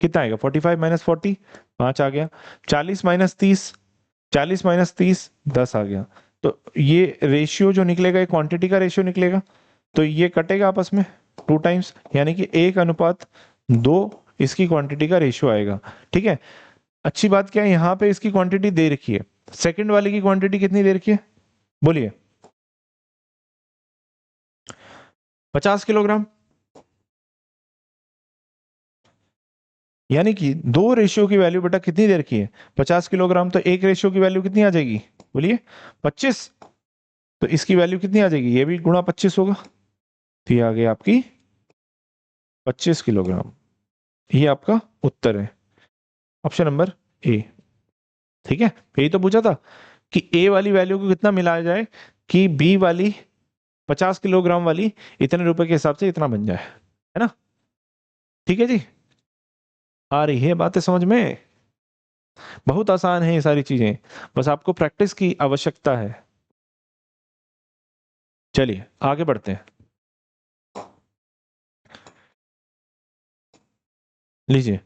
कितना आएगा? 45 माइनस 40, 5 आ गया। 40 माइनस 30, 40 माइनस 30, 10 आ गया। तो ये रेशियो जो निकलेगा, ये क्वांटिटी का रेशियो निकलेगा, तो ये कटेगा आपस में 2 टाइम्स, यानी कि 1:2 इसकी क्वांटिटी का रेशियो आएगा। ठीक है, अच्छी बात क्या है, यहाँ पे इसकी क्वांटिटी दे रखी है। सेकंड वाले की क्वांटिटी कितनी दे रखी है? बोलिए। 50 किलोग्राम। यानी कि दो रेशियो की वैल्यू बेटा कितनी दे रखी है? 50 किलोग्राम। तो एक रेशियो की वैल्यू कितनी आ जाएगी? बोलिए। 25। तो इसकी वैल्यू कितनी आ जाएगी? ये भी गुणा 25 होगा, तो ये आ गई आपकी 25 किलोग्राम। ये आपका उत्तर है, ऑप्शन नंबर ए। ठीक है, यही तो पूछा था कि ए वाली वैल्यू को कितना मिलाया जाए कि बी वाली 50 किलोग्राम वाली इतने रुपए के हिसाब से इतना बन जाए, है ना? ठीक है जी, आ रही है बातें समझ में? बहुत आसान है ये सारी चीजें, बस आपको प्रैक्टिस की आवश्यकता है। चलिए आगे बढ़ते हैं। लीजिए।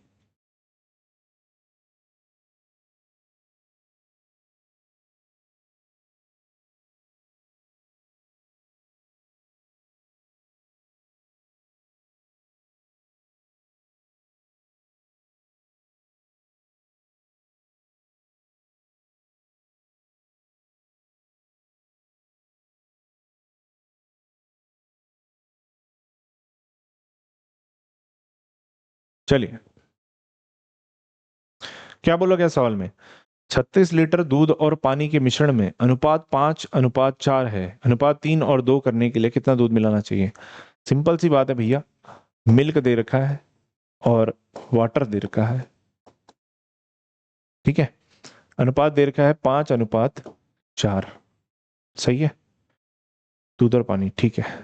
चलिए, क्या बोला गया सवाल में? 36 लीटर दूध और पानी के मिश्रण में अनुपात 5:4 है, अनुपात 3 और 2 करने के लिए कितना दूध मिलाना चाहिए? सिंपल सी बात है भैया, मिल्क दे रखा है और वाटर दे रखा है, ठीक है। अनुपात दे रखा है 5:4, सही है, दूध और पानी, ठीक है।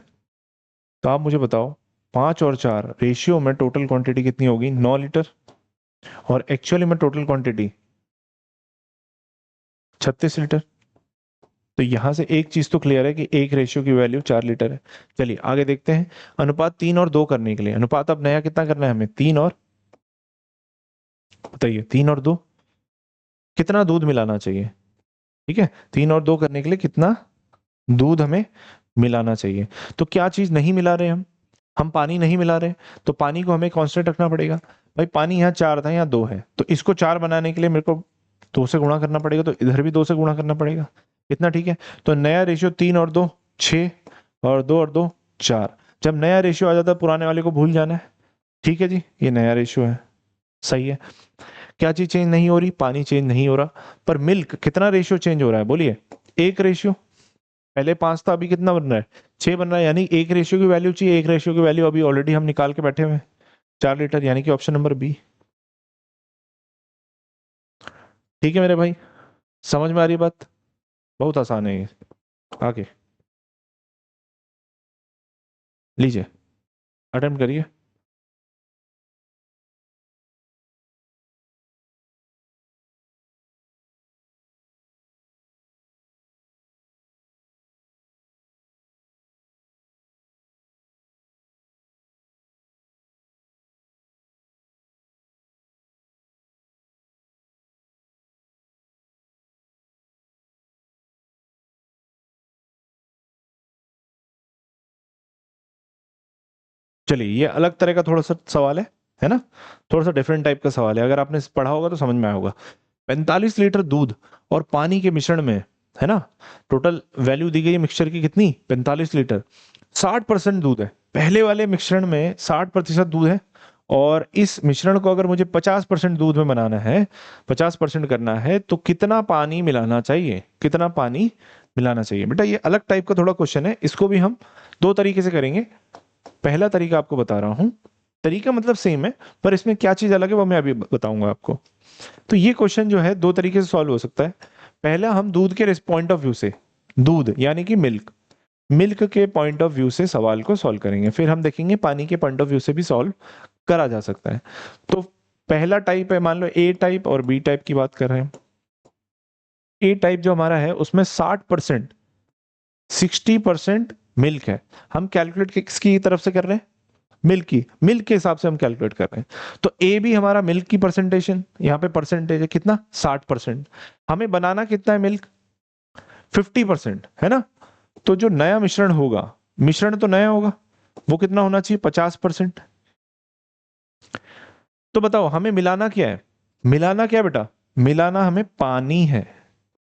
तो आप मुझे बताओ, 5 और 4 रेशियो में टोटल क्वांटिटी कितनी होगी? 9 लीटर, और एक्चुअली में टोटल क्वांटिटी 36 लीटर। तो यहां से एक चीज तो क्लियर है कि एक रेशियो की वैल्यू 4 लीटर है। चलिए आगे देखते हैं। अनुपात 3 और 2 करने के लिए, अनुपात अब नया कितना करना है हमें? 3 और, बताइए, 3 और 2 कितना दूध मिलाना चाहिए? ठीक है, 3 और 2 करने के लिए कितना दूध हमें मिलाना चाहिए। तो क्या चीज नहीं मिला रहे हम पानी नहीं मिला रहे, तो पानी को हमें कांस्टेंट रखना पड़ेगा। भाई पानी यहाँ 4 था, यहाँ 2 है, तो इसको 4 बनाने के लिए मेरे को 2 से गुणा करना पड़ेगा, तो इधर भी 2 से गुणा करना पड़ेगा। कितना? ठीक है। तो नया रेशियो 3 और 2 6, और 2 और 2 4। जब नया रेशियो आ जाता है पुराने वाले को भूल जाना है। ठीक है जी, ये नया रेशियो है, सही है। क्या चीज चेंज नहीं हो रही? पानी चेंज नहीं हो रहा, पर मिल्क कितना रेशियो चेंज हो रहा है बोलिए? 1 रेशियो। पहले 5 था, अभी कितना बन रहा है? 6 बन रहा है, यानी 1 रेशियो की वैल्यू चाहिए। 1 रेशियो की वैल्यू अभी ऑलरेडी हम निकाल के बैठे हुए हैं, 4 लीटर, यानी कि ऑप्शन नंबर बी। ठीक है मेरे भाई, समझ में आ रही है बात? बहुत आसान है ये। आगे लीजिए, अटेम्प्ट करिए। चलिए, ये अलग तरह का थोड़ा सा सवाल है ना? थोड़ा सा डिफरेंट टाइप का सवाल है, अगर आपने पढ़ा होगा तो समझ में आया होगा। 45 लीटर दूध और पानी के मिश्रण में, है ना, टोटल वैल्यू दी गई है मिक्सचर की, कितनी? 45 लीटर। 60% दूध है, पहले वाले मिश्रण में 60% दूध है, और इस मिश्रण को अगर मुझे 50% दूध में बनाना है, 50% करना है, तो कितना पानी मिलाना चाहिए? कितना पानी मिलाना चाहिए? बेटा ये अलग टाइप का थोड़ा क्वेश्चन है, इसको भी हम 2 तरीके से करेंगे। पहला तरीका आपको बता रहा हूं, तरीका मतलब सेम है, पर इसमें क्या चीज अलग है वो मैं अभी बताऊंगा आपको। तो ये क्वेश्चन जो है 2 तरीके से सॉल्व हो सकता है। पहला, हम दूध के पॉइंट ऑफ व्यू से, दूध यानी कि मिल्क, मिल्क के पॉइंट ऑफ व्यू से सवाल को सॉल्व करेंगे, फिर हम देखेंगे पानी के पॉइंट ऑफ व्यू से भी सॉल्व करा जा सकता है। तो पहला टाइप है, मान लो ए टाइप और बी टाइप की बात कर रहे हैं। ए टाइप जो हमारा है उसमें 60%, 60% मिल्क है। हम कैलकुलेट किसकी तरफ से कर रहे हैं? मिल्क की, मिल्क के हिसाब से हम कैलकुलेट कर रहे हैं। तो ए भी हमारा मिल्क की परसेंटेशन, यहाँ पे परसेंटेज है कितना? 60%। हमें बनाना कितना है मिल्क? 50%, है ना? तो जो नया मिश्रण होगा, मिश्रण तो नया होगा, वो कितना होना चाहिए? 50%। तो बताओ हमें मिलाना क्या है? मिलाना क्या है बेटा? मिलाना हमें पानी है,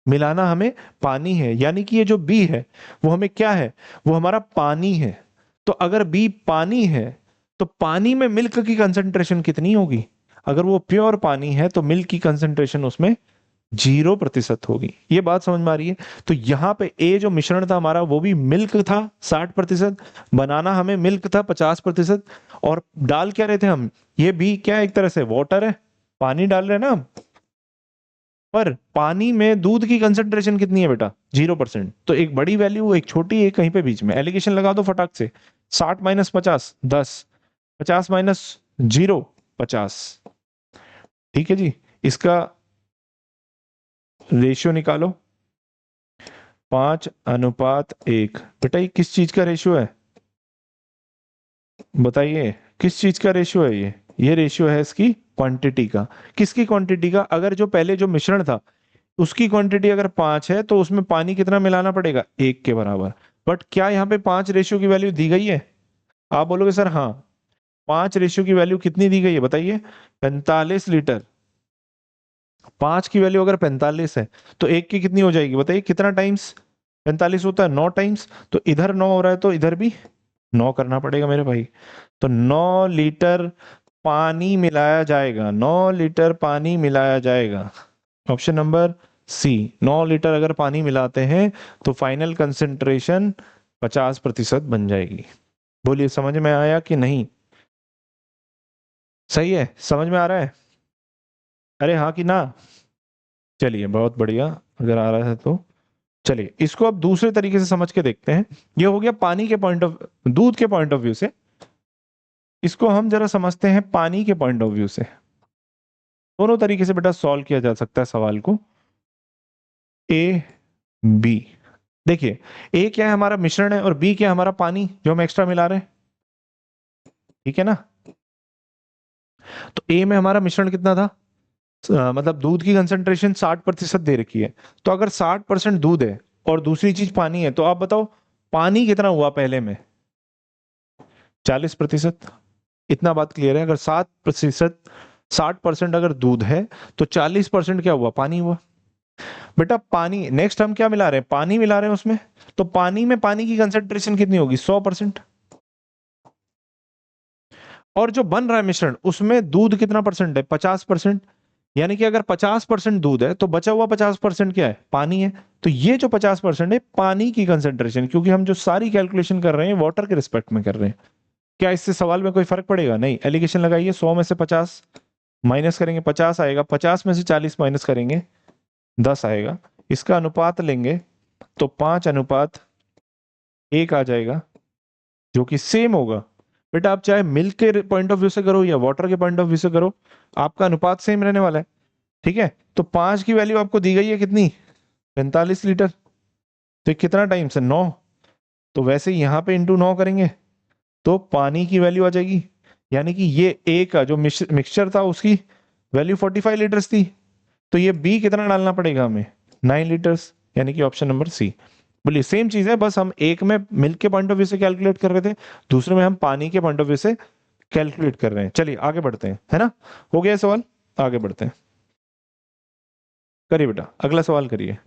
मिलाना हमें पानी है, यानी कि ये जो बी है वो हमें क्या है? वो हमारा पानी है। तो अगर बी पानी है, तो पानी में मिल्क की कंसंट्रेशन कितनी होगी? अगर वो प्योर पानी है तो मिल्क की कंसंट्रेशन उसमें 0% होगी। ये बात समझ में आ रही है? तो यहाँ पे ए जो मिश्रण था हमारा वो भी मिल्क था 60%, बनाना हमें मिल्क था 50%, और डाल क्या रहे थे हम? ये भी क्या है? एक तरह से वाटर है, पानी डाल रहे हैं ना हम। पर पानी में दूध की कंसंट्रेशन कितनी है बेटा? 0%। तो एक बड़ी वैल्यू, एक छोटी, एक कहीं पे बीच में। एलिगेशन लगा दो फटाक से। 60 माइनस 50 10, 50 माइनस 0 50। ठीक है जी, इसका रेशियो निकालो, 5:1। बेटा ये किस चीज का रेशियो है? बताइए किस चीज का रेशियो है ये रेशियो है इसकी क्वांटिटी का। किसकी क्वांटिटी का? अगर जो पहले जो मिश्रण था उसकी क्वांटिटी अगर 5 है, तो उसमें पानी कितना मिलाना पड़ेगा? 1 के बराबर। बट क्या यहाँ पे 5 रेशियो की वैल्यू दी गई है? आप बोलोगे सर हाँ, 5 रेशियो की वैल्यू कितनी दी गई है बताइए? 45 लीटर। 5 की वैल्यू अगर 45 है, तो 1 की कितनी हो जाएगी बताइए? कितना टाइम्स 45 होता है? 9 टाइम्स। तो इधर 9 हो रहा है, तो इधर भी 9 करना पड़ेगा मेरे भाई। तो 9 लीटर पानी मिलाया जाएगा, 9 लीटर पानी मिलाया जाएगा। ऑप्शन नंबर सी, 9 लीटर अगर पानी मिलाते हैं तो फाइनल कंसेंट्रेशन 50% बन जाएगी। बोलिए समझ में आया कि नहीं? सही है, समझ में आ रहा है? अरे हाँ कि ना? चलिए बहुत बढ़िया, अगर आ रहा है तो। चलिए इसको अब दूसरे तरीके से समझ के देखते हैं। ये हो गया पानी के पॉइंट ऑफ, दूध के पॉइंट ऑफ व्यू से। इसको हम जरा समझते हैं पानी के पॉइंट ऑफ व्यू से। दोनों तरीके से बेटा सॉल्व किया जा सकता है सवाल को। ए बी, देखिए ए क्या है? हमारा मिश्रण है, और बी क्या है? हमारा पानी जो हम एक्स्ट्रा मिला रहे हैं। ठीक है ना? तो ए में हमारा मिश्रण कितना था? मतलब दूध की कंसंट्रेशन 60% दे रखी है। तो अगर 60% दूध है और दूसरी चीज पानी है, तो आप बताओ पानी कितना हुआ पहले में? 40%। इतना बात क्लियर है? अगर 7%, 60% अगर दूध है तो 40% क्या हुआ? पानी हुआ। बेटा पानी, नेक्स्ट हम क्या मिला रहे हैं? पानी मिला रहे हैं उसमें। तो पानी में पानी की कंसेंट्रेशन कितनी होगी? 100%। और जो बन रहा है मिश्रण, उसमें दूध कितना परसेंट है? 50%। यानी कि अगर 50% दूध है तो बचा हुआ 50% क्या है? पानी है। तो ये जो 50% है पानी की कंसेंट्रेशन, क्योंकि हम जो सारी कैलकुलेशन कर रहे हैं वाटर के रिस्पेक्ट में कर रहे हैं। क्या इससे सवाल में कोई फर्क पड़ेगा? नहीं। एलिगेशन लगाइए, 100 में से 50 माइनस करेंगे 50 आएगा, 50 में से 40 माइनस करेंगे 10 आएगा। इसका अनुपात लेंगे तो 5:1 आ जाएगा, जो कि सेम होगा। बेटा आप चाहे मिल्क के पॉइंट ऑफ व्यू से करो या वाटर के पॉइंट ऑफ व्यू से करो, आपका अनुपात सेम रहने वाला है। ठीक है, तो 5 की वैल्यू आपको दी गई है कितनी? 45 लीटर। तो ये कितना टाइम्स है? 9। तो वैसे यहाँ पे इंटू 9 करेंगे तो पानी की वैल्यू आ जाएगी। यानी कि ये ए का जो मिक्सचर था उसकी वैल्यू 45 लीटर्स थी। तो ये बी कितना डालना पड़ेगा हमें? 9 लीटर्स। यानी कि ऑप्शन नंबर सी। बोलिए सेम चीज है, बस हम एक में मिल्क के पॉइंट ऑफ व्यू से कैलकुलेट कर रहे थे, दूसरे में हम पानी के पॉइंट ऑफ व्यू से कैलकुलेट कर रहे हैं। चलिए आगे बढ़ते हैं, है ना? हो गया सवाल, आगे बढ़ते हैं। करिए बेटा, अगला सवाल करिए।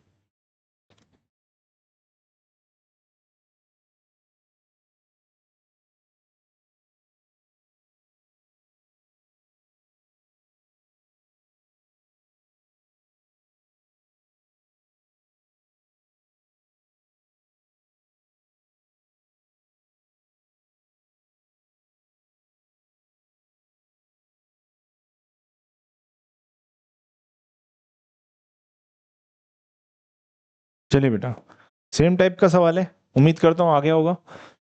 चलिए बेटा, सेम टाइप का सवाल है, उम्मीद करता हूँ आ गया होगा।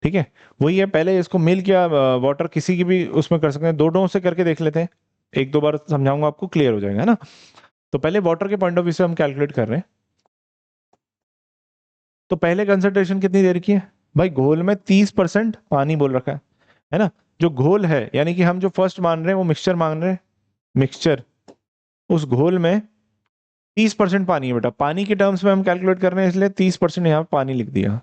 ठीक है, वही है, पहले इसको मिल्क या वाटर किसी की भी उसमें कर सकते हैं, दोनों से करके देख लेते हैं। एक दो बार समझाऊंगा आपको, क्लियर हो जाएगा, है ना? तो पहले वाटर के पॉइंट ऑफ व्यू से हम कैलकुलेट कर रहे हैं। तो पहले कंसंट्रेशन कितनी दे रखी है भाई? घोल में 30% पानी बोल रखा है ना? जो घोल है, यानी कि हम जो फर्स्ट मान रहे हैं वो मिक्सचर मान रहे हैं, मिक्सचर, उस घोल में 30% पानी है। बेटा पानी के टर्म्स में हम कैलकुलेट कर रहे हैं, इसलिए 30% यहाँ पे पानी लिख दिया।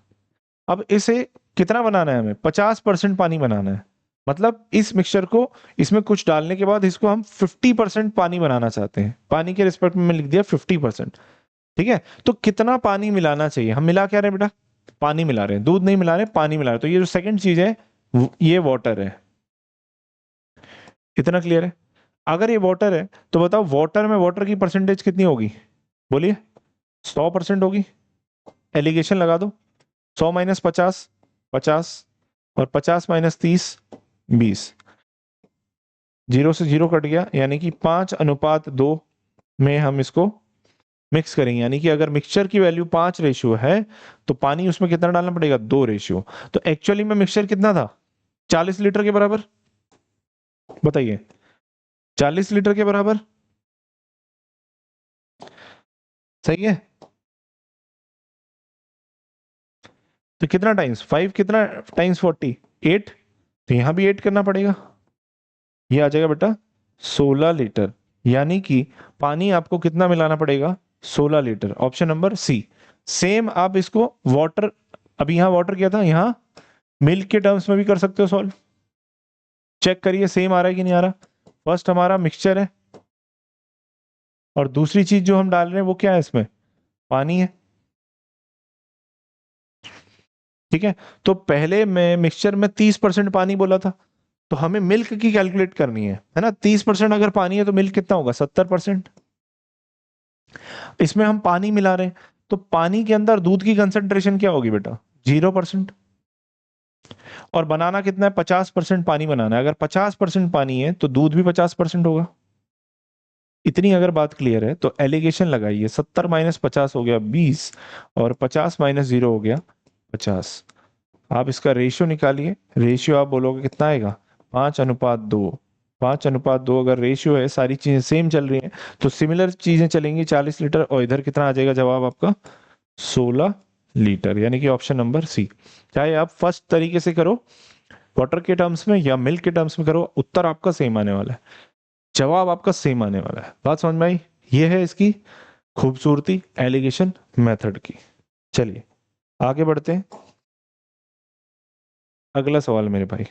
अब इसे कितना बनाना है हमें? 50% पानी बनाना है। मतलब इस मिक्सचर को इसमें कुछ डालने के बाद इसको हम 50% पानी बनाना चाहते हैं। पानी के रिस्पेक्ट में लिख दिया 50%। ठीक है, तो कितना पानी मिलाना चाहिए? हम मिला क्या रहे हैं बेटा? पानी मिला रहे हैं, दूध नहीं मिला रहे, पानी मिला रहे हैं। तो ये जो सेकंड चीज है ये वाटर है। इतना क्लियर है? अगर ये वाटर है तो बताओ वाटर में वाटर की परसेंटेज कितनी होगी? बोलिए। 100% होगी। एलिगेशन लगा दो। 100 माइनस 50, 50, और 50 माइनस 30, 20। जीरो से जीरो कट गया, यानी कि 5:2 में हम इसको मिक्स करेंगे। यानी कि अगर मिक्सचर की वैल्यू 5 रेशियो है तो पानी उसमें कितना डालना पड़ेगा? 2 रेशियो। तो एक्चुअली में मिक्सचर कितना था? 40 लीटर के बराबर। बताइए, 40 लीटर के बराबर। सही है? तो कितना टाइम्स 5, कितना टाइम्स 40? 8। तो यहां भी 8 करना पड़ेगा। ये आ जाएगा बेटा 16 लीटर। यानी कि पानी आपको कितना मिलाना पड़ेगा? 16 litre. Option number C. Same आप इसको वाटर, अभी यहां वाटर क्या था, यहां मिल्क के टर्म्स में भी कर सकते हो सॉल्व। चेक करिए सेम आ रहा है कि नहीं आ रहा। फर्स्ट हमारा मिक्सचर है और दूसरी चीज जो हम डाल रहे हैं वो क्या है? इसमें पानी है। ठीक है, तो पहले में मिक्सचर में 30% पानी बोला था, तो हमें मिल्क की कैलकुलेट करनी है ना? 30% अगर पानी है तो मिल्क कितना होगा? 70%। इसमें हम पानी मिला रहे हैं, तो पानी के अंदर दूध की कंसेंट्रेशन क्या होगी बेटा? 0%। और बनाना कितना है? 50% पानी बनाना है। अगर 50% पानी है तो दूध भी 50% होगा। इतनी अगर बात क्लियर है तो एलिगेशन लगाइए। 70 माइनस 50 हो गया 20, और 50 माइनस 0 हो गया 50। आप इसका रेशियो निकालिए। रेशियो आप बोलोगे कितना आएगा? 5:2। 5:2 अगर रेशियो है, सारी चीजें सेम चल रही हैं तो सिमिलर चीजें चलेंगी। 40 लीटर, और इधर कितना आ जाएगा जवाब आपका? 16 लीटर। यानी कि ऑप्शन नंबर सी। चाहे आप फर्स्ट तरीके से करो वाटर के टर्म्स में या मिल्क के टर्म्स में करो, उत्तर आपका सेम आने वाला है, जवाब आपका सेम आने वाला है। बात समझ में आई? ये है इसकी खूबसूरती एलिगेशन मेथड की। चलिए आगे बढ़ते हैं। अगला सवाल मेरे भाई।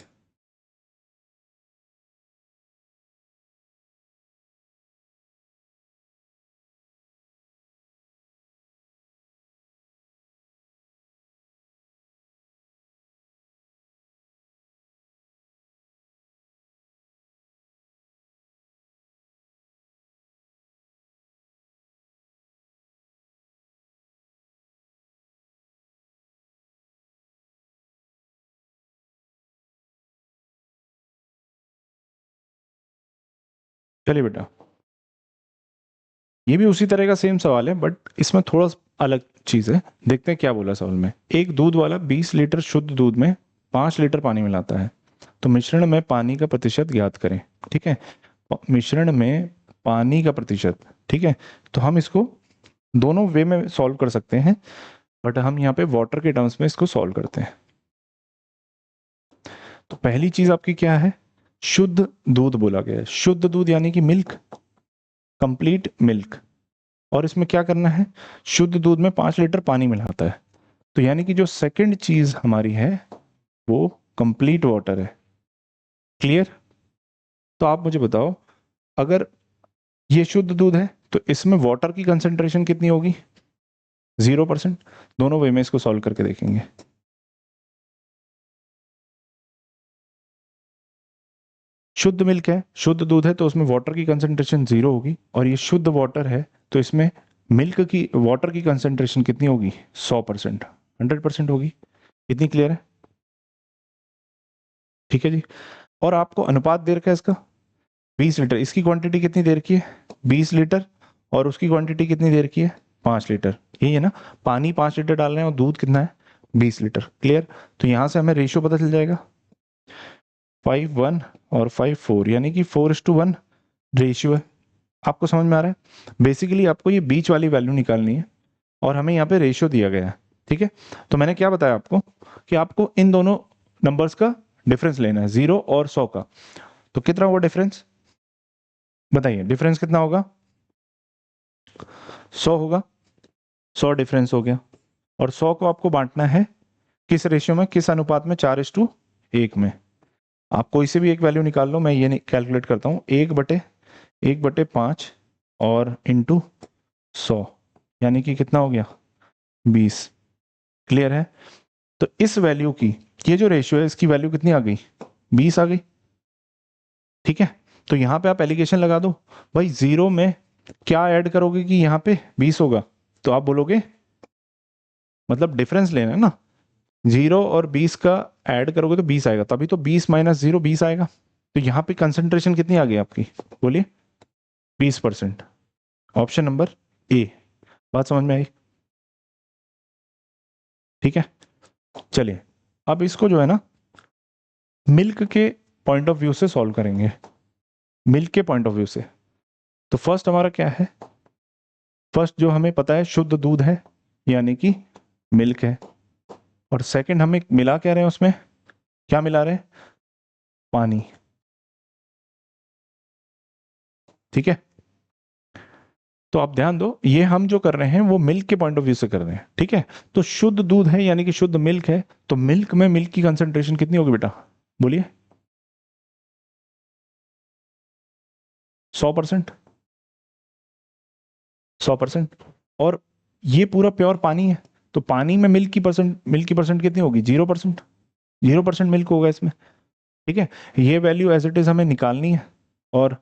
चलिए बेटा, ये भी उसी तरह का सेम सवाल है बट इसमें थोड़ा अलग चीज है। देखते हैं क्या बोला सवाल में। एक दूध वाला 20 लीटर शुद्ध दूध में 5 लीटर पानी मिलाता है, तो मिश्रण में पानी का प्रतिशत ज्ञात करें। ठीक है, मिश्रण में पानी का प्रतिशत। ठीक है, तो हम इसको दोनों वे में सॉल्व कर सकते हैं, बट हम यहाँ पे वाटर के टर्म्स में इसको सॉल्व करते हैं। तो पहली चीज आपकी क्या है, शुद्ध दूध बोला गया है। शुद्ध दूध यानी कि मिल्क, कंप्लीट मिल्क। और इसमें क्या करना है, शुद्ध दूध में 5 लीटर पानी मिलाता है, तो यानी कि जो सेकंड चीज हमारी है वो कंप्लीट वाटर है। क्लियर? तो आप मुझे बताओ, अगर ये शुद्ध दूध है तो इसमें वाटर की कंसेंट्रेशन कितनी होगी? 0%। दोनों वे में इसको सॉल्व करके देखेंगे। शुद्ध मिल्क है, शुद्ध दूध है, तो उसमें वाटर की कंसेंट्रेशन 0 होगी, और ये शुद्ध वाटर है तो इसमें मिल्क की वाटर की कंसेंट्रेशन कितनी होगी? 100%, 100% होगी। इतनी क्लियर है? ठीक है जी। और आपको अनुपात दे रखा है इसका 20 लीटर। इसकी क्वांटिटी कितनी दे रखी है? 20 लीटर। और उसकी क्वांटिटी कितनी दे रखी है? 5 लीटर। यही है ना, पानी 5 लीटर डाल रहे हैं और दूध कितना है? 20 लीटर। क्लियर? तो यहां से हमें रेशियो पता चल जाएगा, 5:1 और 5:4, यानी कि 4:1 रेशियो है। आपको समझ में आ रहा है? बेसिकली आपको ये बीच वाली वैल्यू निकालनी है और हमें यहाँ पे रेशियो दिया गया है। ठीक है, तो मैंने क्या बताया आपको कि आपको इन दोनों नंबर्स का डिफरेंस लेना है, 0 और 100 का। तो कितना होगा डिफरेंस? बताइए, डिफरेंस कितना होगा? 100 होगा। 100 डिफरेंस हो गया। और 100 को आपको बांटना है किस रेशियो में, किस अनुपात में? 4:1 में। आप कोई से भी एक वैल्यू निकाल लो, मैं ये कैलकुलेट करता हूँ। 1/5 और इंटू 100, यानी कि कितना हो गया? 20। क्लियर है? तो इस वैल्यू की, ये जो रेशियो है इसकी वैल्यू कितनी आ गई? 20 आ गई। ठीक है, तो यहां पे आप एलिगेशन लगा दो। भाई 0 में क्या ऐड करोगे कि यहाँ पे 20 होगा? तो आप बोलोगे, मतलब डिफरेंस लेना है ना, 0 और 20 का ऐड करोगे तो 20 आएगा, तभी तो 20 माइनस 0 20 आएगा। तो यहाँ पे कंसंट्रेशन कितनी आ गई आपकी? बोलिए। 20%। Option number A. बात समझ में आई? ठीक है, चलिए अब इसको जो है ना मिल्क के पॉइंट ऑफ व्यू से सॉल्व करेंगे। मिल्क के पॉइंट ऑफ व्यू से, तो फर्स्ट हमारा क्या है? फर्स्ट जो हमें पता है शुद्ध दूध है, यानी कि मिल्क है। और सेकंड हमें मिला क्या रहे हैं उसमें? क्या मिला रहे हैं? पानी। ठीक है, तो आप ध्यान दो, ये हम जो कर रहे हैं वो मिल्क के पॉइंट ऑफ व्यू से कर रहे हैं। ठीक है, तो शुद्ध दूध है यानी कि शुद्ध मिल्क है, तो मिल्क में मिल्क की कंसेंट्रेशन कितनी होगी बेटा? बोलिए। 100%। 100%। और ये पूरा प्योर पानी है, तो पानी में मिल्क की परसेंट कितनी होगी? 0%। 0% मिल्क होगा इसमें। ठीक है, ये वैल्यू एज इट इज हमें निकालनी है, और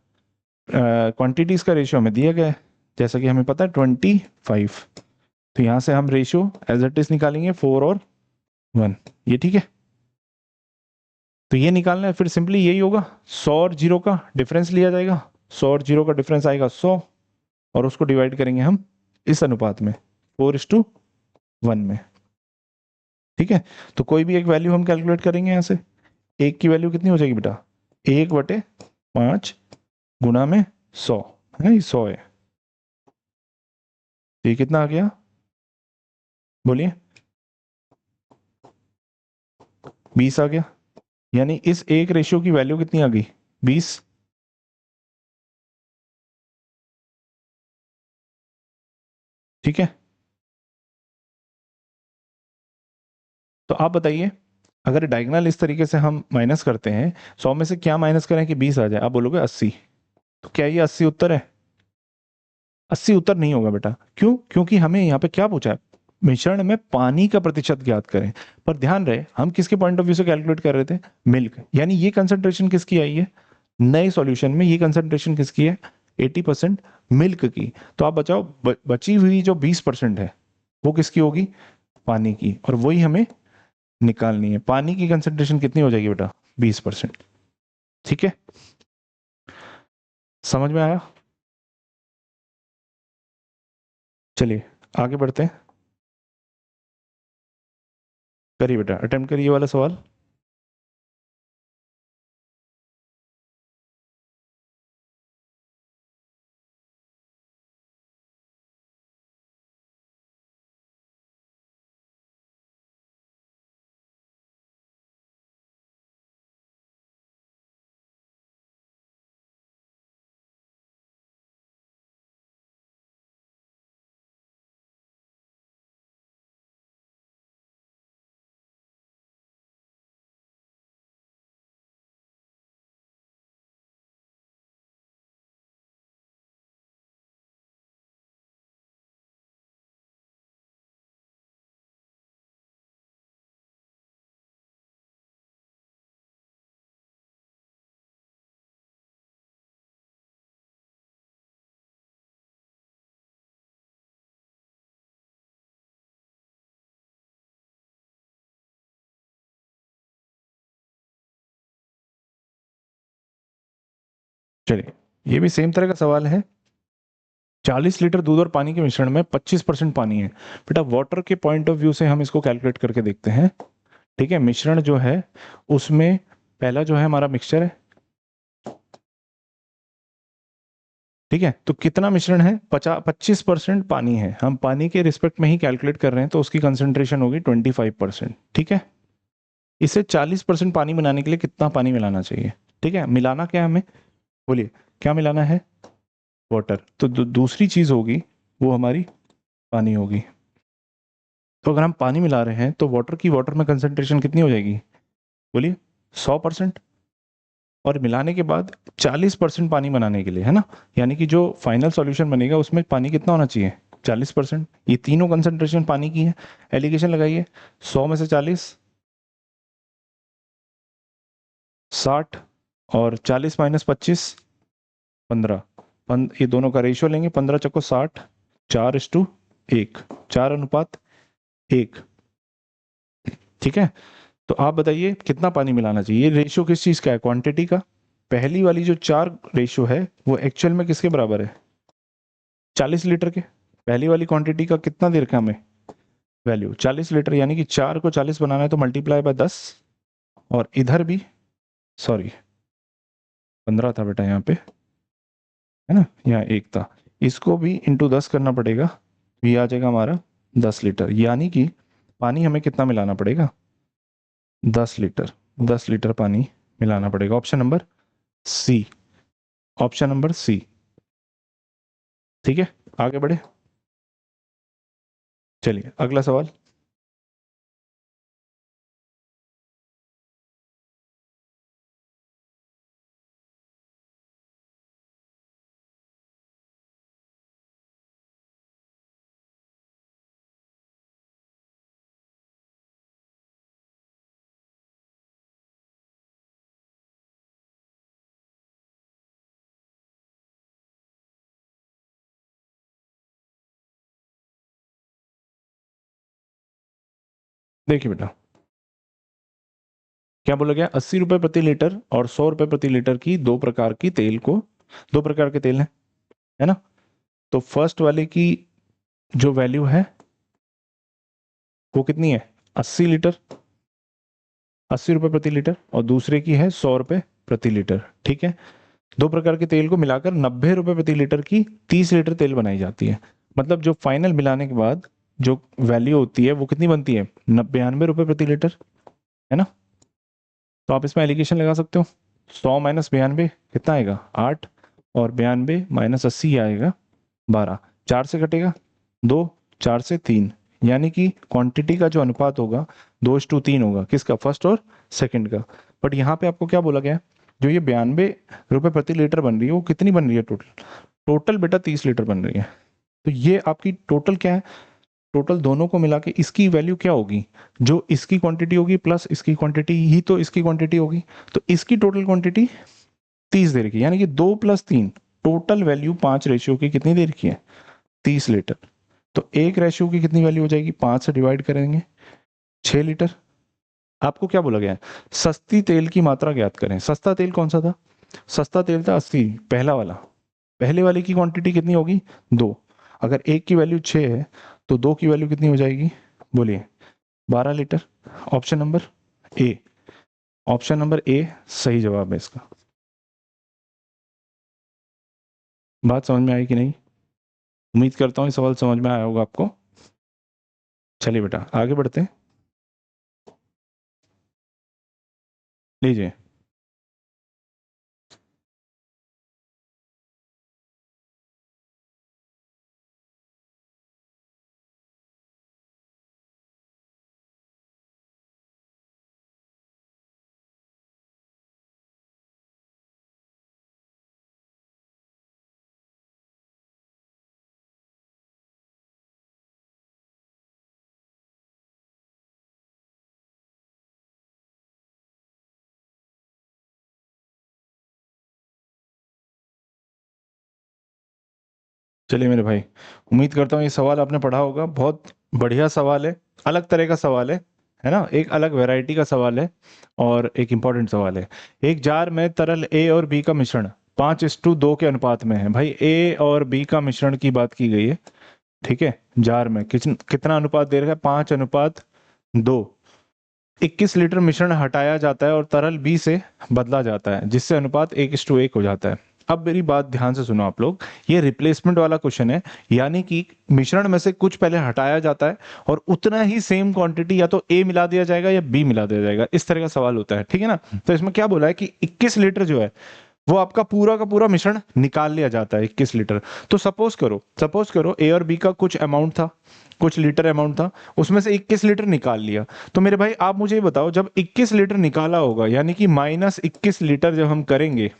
क्वांटिटीज का रेशियो हमें दिया गया है, जैसा कि हमें पता है 25। तो यहां से हम रेशियो एज इट इज निकालेंगे 4 और 1। ये ठीक है, तो ये निकालना है, फिर सिंपली यही होगा, 100 और 0 का डिफरेंस लिया जाएगा। 100 और 0 का डिफरेंस आएगा 100, और उसको डिवाइड करेंगे हम इस अनुपात में, 4:1 में। ठीक है, तो कोई भी एक वैल्यू हम कैलकुलेट करेंगे यहाँ से। एक की वैल्यू कितनी हो जाएगी बेटा? 1/5 गुना में 100 है ना, ये 100 है। तो ये कितना आ गया? बोलिए। 20 आ गया। यानी इस एक रेशियो की वैल्यू कितनी आ गई? 20। ठीक है, तो आप बताइए, अगर डायगोनल इस तरीके से हम माइनस करते हैं, 100 में से क्या माइनस करें कि 20 आ जाए? आप बोलोगे 80। तो क्या ये 80 उत्तर है? 80 उत्तर नहीं होगा बेटा। क्यों? क्योंकि हमें यहाँ पे क्या पूछा है? मिश्रण में पानी का प्रतिशत ज्ञात करें। पर ध्यान रहे, हम किसके पॉइंट ऑफ व्यू से कैलकुलेट कर रहे थे? मिल्क। यानी ये कंसंट्रेशन किसकी आई है नए सॉल्यूशन में? ये कंसंट्रेशन किसकी है? 80% मिल्क की। तो आप बचाओ, बची हुई जो 20% है वो किसकी होगी? पानी की। और वही हमें निकालनी है। पानी की कंसंट्रेशन कितनी हो जाएगी बेटा? 20%। ठीक है, समझ में आया? चलिए आगे बढ़ते हैं। करिए बेटा, अटेम्प्ट करिए ये वाला सवाल। चलिए, ये भी सेम तरह का सवाल है। 40 लीटर दूध और पानी के मिश्रण में 25% पानी है। बेटा वाटर के पॉइंट ऑफ व्यू से हम इसको कैलकुलेट करके देखते हैं। ठीक है, मिश्रण जो है उसमें पहला जो है हमारा मिक्सचर है। ठीक है, तो कितना मिश्रण है? 25% पानी है। हम पानी के रिस्पेक्ट में ही कैलकुलेट कर रहे हैं, तो उसकी कंसेंट्रेशन होगी 25%। ठीक है, इसे 40% पानी बनाने के लिए कितना पानी मिलाना चाहिए? ठीक है, मिलाना क्या है हमें? बोलिए, क्या मिलाना है? वाटर। तो दूसरी चीज होगी वो हमारी पानी होगी। तो अगर हम पानी मिला रहे हैं तो वाटर में कंसेंट्रेशन कितनी हो जाएगी? बोलिए, 100%। और मिलाने के बाद 40% पानी बनाने के लिए, है ना? यानी कि जो फाइनल सॉल्यूशन बनेगा उसमें पानी कितना होना चाहिए? 40%। ये तीनों कंसेंट्रेशन पानी की है। एलिगेशन लगाइए। 100 में से 40, 60। और 40 माइनस 25, 15। ये दोनों का रेशियो लेंगे, 15 चक्को 60, 4:1, 4:1। ठीक है, तो आप बताइए कितना पानी मिलाना चाहिए? ये रेशियो किस चीज का है? क्वांटिटी का। पहली वाली जो 4 रेशियो है वो एक्चुअल में किसके बराबर है? 40 लीटर के। पहली वाली क्वांटिटी का कितना दे रखा है हमें? Value 40 litre. यानी कि 4 को 40 बनाना है तो मल्टीप्लाई बाय 10। और इधर भी, सॉरी 15 था बेटा यहाँ पे, है ना? यहाँ 1 था। इसको भी इंटू 10 करना पड़ेगा। तो ये आ जाएगा हमारा 10 लीटर। यानी कि पानी हमें कितना मिलाना पड़ेगा? 10 लीटर। 10 लीटर पानी मिलाना पड़ेगा। Option number C. Option number C. ठीक है, आगे बढ़े। चलिए अगला सवाल। देखिए बेटा, क्या बोला गया? 80 रुपए प्रति लीटर और 100 रुपए प्रति लीटर की दो प्रकार की तेल को, दो प्रकार के तेल है ना? तो फर्स्ट वाले की जो वैल्यू है वो कितनी है? 80 लीटर, 80 रुपए प्रति लीटर। और दूसरे की है 100 रुपए प्रति लीटर। ठीक है, दो प्रकार के तेल को मिलाकर 90 रुपए प्रति लीटर की 30 लीटर तेल बनाई जाती है। मतलब जो फाइनल मिलाने के बाद जो वैल्यू होती है वो कितनी बनती है? 92 रुपए प्रति लीटर, है ना? तो आप इसमें एलिगेशन लगा सकते हो। 100 माइनस 92 कितना आएगा? 8। और 92 माइनस 80 आएगा 12। 4 से कटेगा 2, 4 से 3, यानी कि क्वांटिटी का जो अनुपात होगा 2:3 होगा, किसका, फर्स्ट और सेकंड का। बट यहाँ पे आपको क्या बोला गया है, जो ये 92 रुपये प्रति लीटर बन रही है वो कितनी बन रही है टोटल, टोटल बेटा 30 लीटर बन रही है। तो ये आपकी टोटल क्या है, टोटल दोनों को मिला के इसकी वैल्यू क्या होगी, जो इसकी क्वांटिटी होगी प्लस इसकी क्वांटिटी ही तो इसकी क्वांटिटी होगी। तो इसकी टोटल क्वांटिटी 30 दे रखी है, यानी कि 2 + 3 टोटल वैल्यू 5 रेशियो की कितनी दे रखी है, 30 लीटर। तो एक रेशियो की कितनी वैल्यू हो जाएगी, 5 से डिवाइड करेंगे 6 लीटर। आपको क्या बोला गया है, सस्ती तेल की मात्रा ज्ञात करें। सस्ता तेल कौन सा था, सस्ता तेल था 80, पहला वाला। पहले वाले की क्वांटिटी कितनी होगी, 2। अगर एक की वैल्यू 6 है तो 2 की वैल्यू कितनी हो जाएगी, बोलिए, 12 litre. Option number A, option number A सही जवाब है इसका। बात समझ में आई कि नहीं, उम्मीद करता हूँ ये सवाल समझ में आया होगा आपको। चलिए बेटा आगे बढ़ते हैं, लीजिए। चलिए मेरे भाई, उम्मीद करता हूँ ये सवाल आपने पढ़ा होगा, बहुत बढ़िया सवाल है, अलग तरह का सवाल है ना, एक अलग वैरायटी का सवाल है और एक इम्पॉर्टेंट सवाल है। एक जार में तरल ए और बी का मिश्रण 5:2 के अनुपात में है। भाई ए और बी का मिश्रण की बात की गई है, ठीक है। जार में कितना अनुपात दे रखा है, 5:2। 21 लीटर मिश्रण हटाया जाता है और तरल बी से बदला जाता है, जिससे अनुपात 1:1 हो जाता है। अब मेरी बात ध्यान से सुनो आप लोग, ये रिप्लेसमेंट वाला क्वेश्चन है, यानी कि मिश्रण में से कुछ पहले हटाया जाता है और उतना ही सेम क्वांटिटी या तो ए मिला दिया जाएगा या बी मिला दिया जाएगा, इस तरह का सवाल होता है, ठीक है ना। तो इसमें क्या बोला है कि 21 लीटर जो है वो आपका पूरा का पूरा मिश्रण निकाल लिया जाता है, 21 लीटर। तो सपोज करो ए और बी का कुछ अमाउंट था, कुछ लीटर अमाउंट था, उसमें से 21 लीटर निकाल लिया। तो मेरे भाई आप मुझे ये बताओ, जब 21 लीटर निकाला होगा, यानी कि -21 लीटर जब हम करेंगे,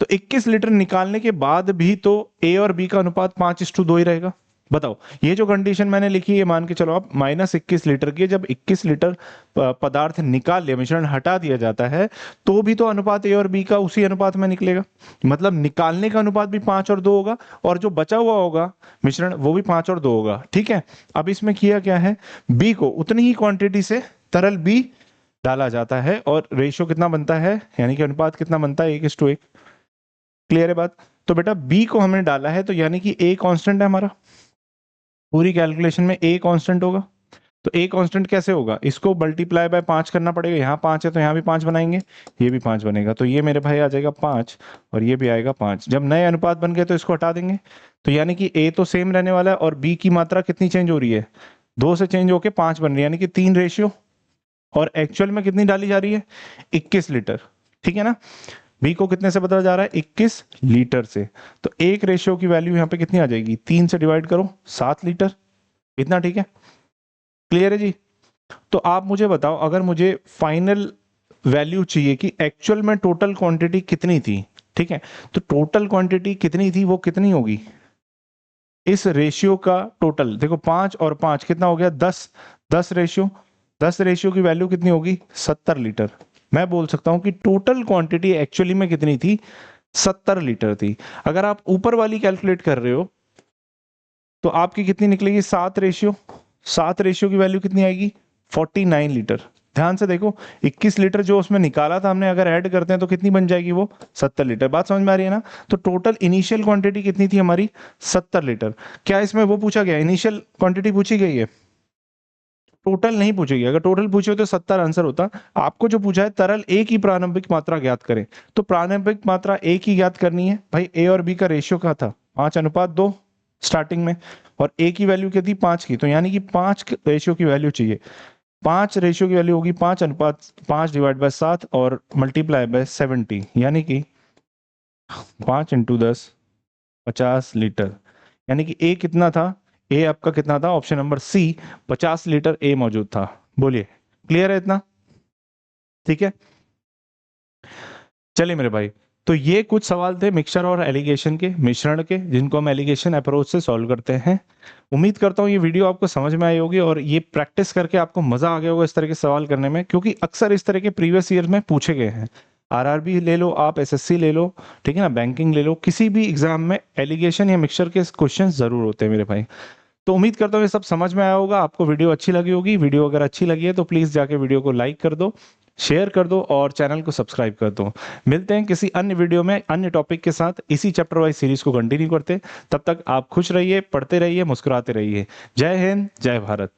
तो 21 लीटर निकालने के बाद भी तो ए और बी का अनुपात 5:2 ही रहेगा। बताओ, ये जो कंडीशन मैंने लिखी है, मान के चलो आप -21 लीटर की, जब 21 लीटर पदार्थ निकाल लिया, मिश्रण हटा दिया जाता है, तो भी तो अनुपात ए और बी का उसी अनुपात में निकलेगा। मतलब निकालने का अनुपात भी 5 और 2 होगा, और जो बचा हुआ होगा मिश्रण वो भी 5 और 2 होगा, ठीक है। अब इसमें किया क्या है, बी को उतनी ही क्वांटिटी से तरल बी डाला जाता है और रेशियो कितना बनता है, यानी कि अनुपात कितना बनता है, 1:1। क्लियर है बात। तो बेटा बी को हमने डाला है, तो यानी कि ए कांस्टेंट है हमारा, पूरी कैलकुलेशन में ए कांस्टेंट होगा। तो ए कांस्टेंट कैसे होगा, इसको मल्टीप्लाई बाय 5 करना पड़ेगा, यहाँ 5 है तो यहाँ भी 5 बनाएंगे, ये भी 5 बनेगा, तो ये मेरे भाई आ जाएगा 5 और ये भी आएगा 5। जब नए अनुपात बन गए तो इसको हटा देंगे, तो यानी कि ए तो सेम रहने वाला है और बी की मात्रा कितनी चेंज हो रही है, 2 से चेंज होके 5 बन रही है, यानी कि 3 रेशियो। और एक्चुअल में कितनी डाली जा रही है, 21 लीटर, ठीक है ना। बी को कितने से बदला जा रहा है, 21 लीटर से। तो एक रेशियो की वैल्यू यहाँ पे कितनी आ जाएगी, 3 से डिवाइड करो, 7 लीटर। इतना ठीक है, क्लियर है जी। तो आप मुझे बताओ, अगर मुझे फाइनल वैल्यू चाहिए कि एक्चुअल में टोटल क्वांटिटी कितनी थी, ठीक है, तो टोटल क्वांटिटी कितनी थी, वो कितनी होगी, इस रेशियो का टोटल देखो, 5 और 5 कितना हो गया, 10। 10 रेशियो की वैल्यू कितनी होगी, 70 लीटर। मैं बोल सकता हूं कि टोटल क्वांटिटी एक्चुअली में कितनी थी, 70 लीटर थी। अगर आप ऊपर वाली कैलकुलेट कर रहे हो तो आपकी कितनी निकलेगी, 7 रेशियो की वैल्यू कितनी आएगी, 49 लीटर। ध्यान से देखो, 21 लीटर जो उसमें निकाला था हमने, अगर ऐड करते हैं तो कितनी बन जाएगी, वो 70 लीटर। बात समझ में आ रही है ना। तो टोटल इनिशियल क्वांटिटी कितनी थी हमारी, 70 लीटर। क्या इसमें वो पूछा गया, इनिशियल क्वांटिटी पूछी गई है, टोटल नहीं पूछेगी। अगर टोटल पूछे हो तो 70 आंसर होता। आपको जो पूछा है तरल ए की प्रारंभिक मात्रा ज्ञात करें, तो प्रारंभिक मात्रा ए की ज्ञात करनी है। भाई ए और बी का रेशियो क्या था, 5:2 स्टार्टिंग में, और ए की वैल्यू क्या थी, 5 की, तो यानी कि 5 रेशियो की वैल्यू चाहिए। 5 रेशियो की वैल्यू होगी 5:5 डिवाइड बाय 7 और मल्टीप्लाई बाय 70, यानी कि 5 × 10 50 लीटर। यानी कि ए कितना था, ए आपका कितना था? ऑप्शन नंबर सी 50 लीटर ए मौजूद था। बोलिए, क्लियर है इतना? ठीक है, चलिए मेरे भाई, तो ये कुछ सवाल थे मिक्सचर और एलिगेशन के, मिश्रण के, जिनको हम एलिगेशन अप्रोच से सॉल्व करते हैं। उम्मीद करता हूँ ये वीडियो आपको समझ में आई होगी और ये प्रैक्टिस करके आपको मजा आ गया होगा इस तरह के सवाल करने में, क्योंकि अक्सर इस तरह के प्रीवियस ईयर में पूछे गए हैं। आरआरबी ले लो आप, एसएससी ले लो, ठीक है ना, बैंकिंग ले लो, किसी भी एग्जाम में एलिगेशन या मिक्सचर के क्वेश्चन जरूर होते हैं मेरे भाई। तो उम्मीद करता हूँ ये सब समझ में आया होगा, आपको वीडियो अच्छी लगी होगी। वीडियो अगर अच्छी लगी है तो प्लीज जाके वीडियो को लाइक कर दो, शेयर कर दो और चैनल को सब्सक्राइब कर दो। मिलते हैं किसी अन्य वीडियो में अन्य टॉपिक के साथ, इसी चैप्टर वाइज सीरीज को कंटिन्यू करते। तब तक आप खुश रहिए, पढ़ते रहिए, मुस्कुराते रहिए। जय हिंद, जय भारत।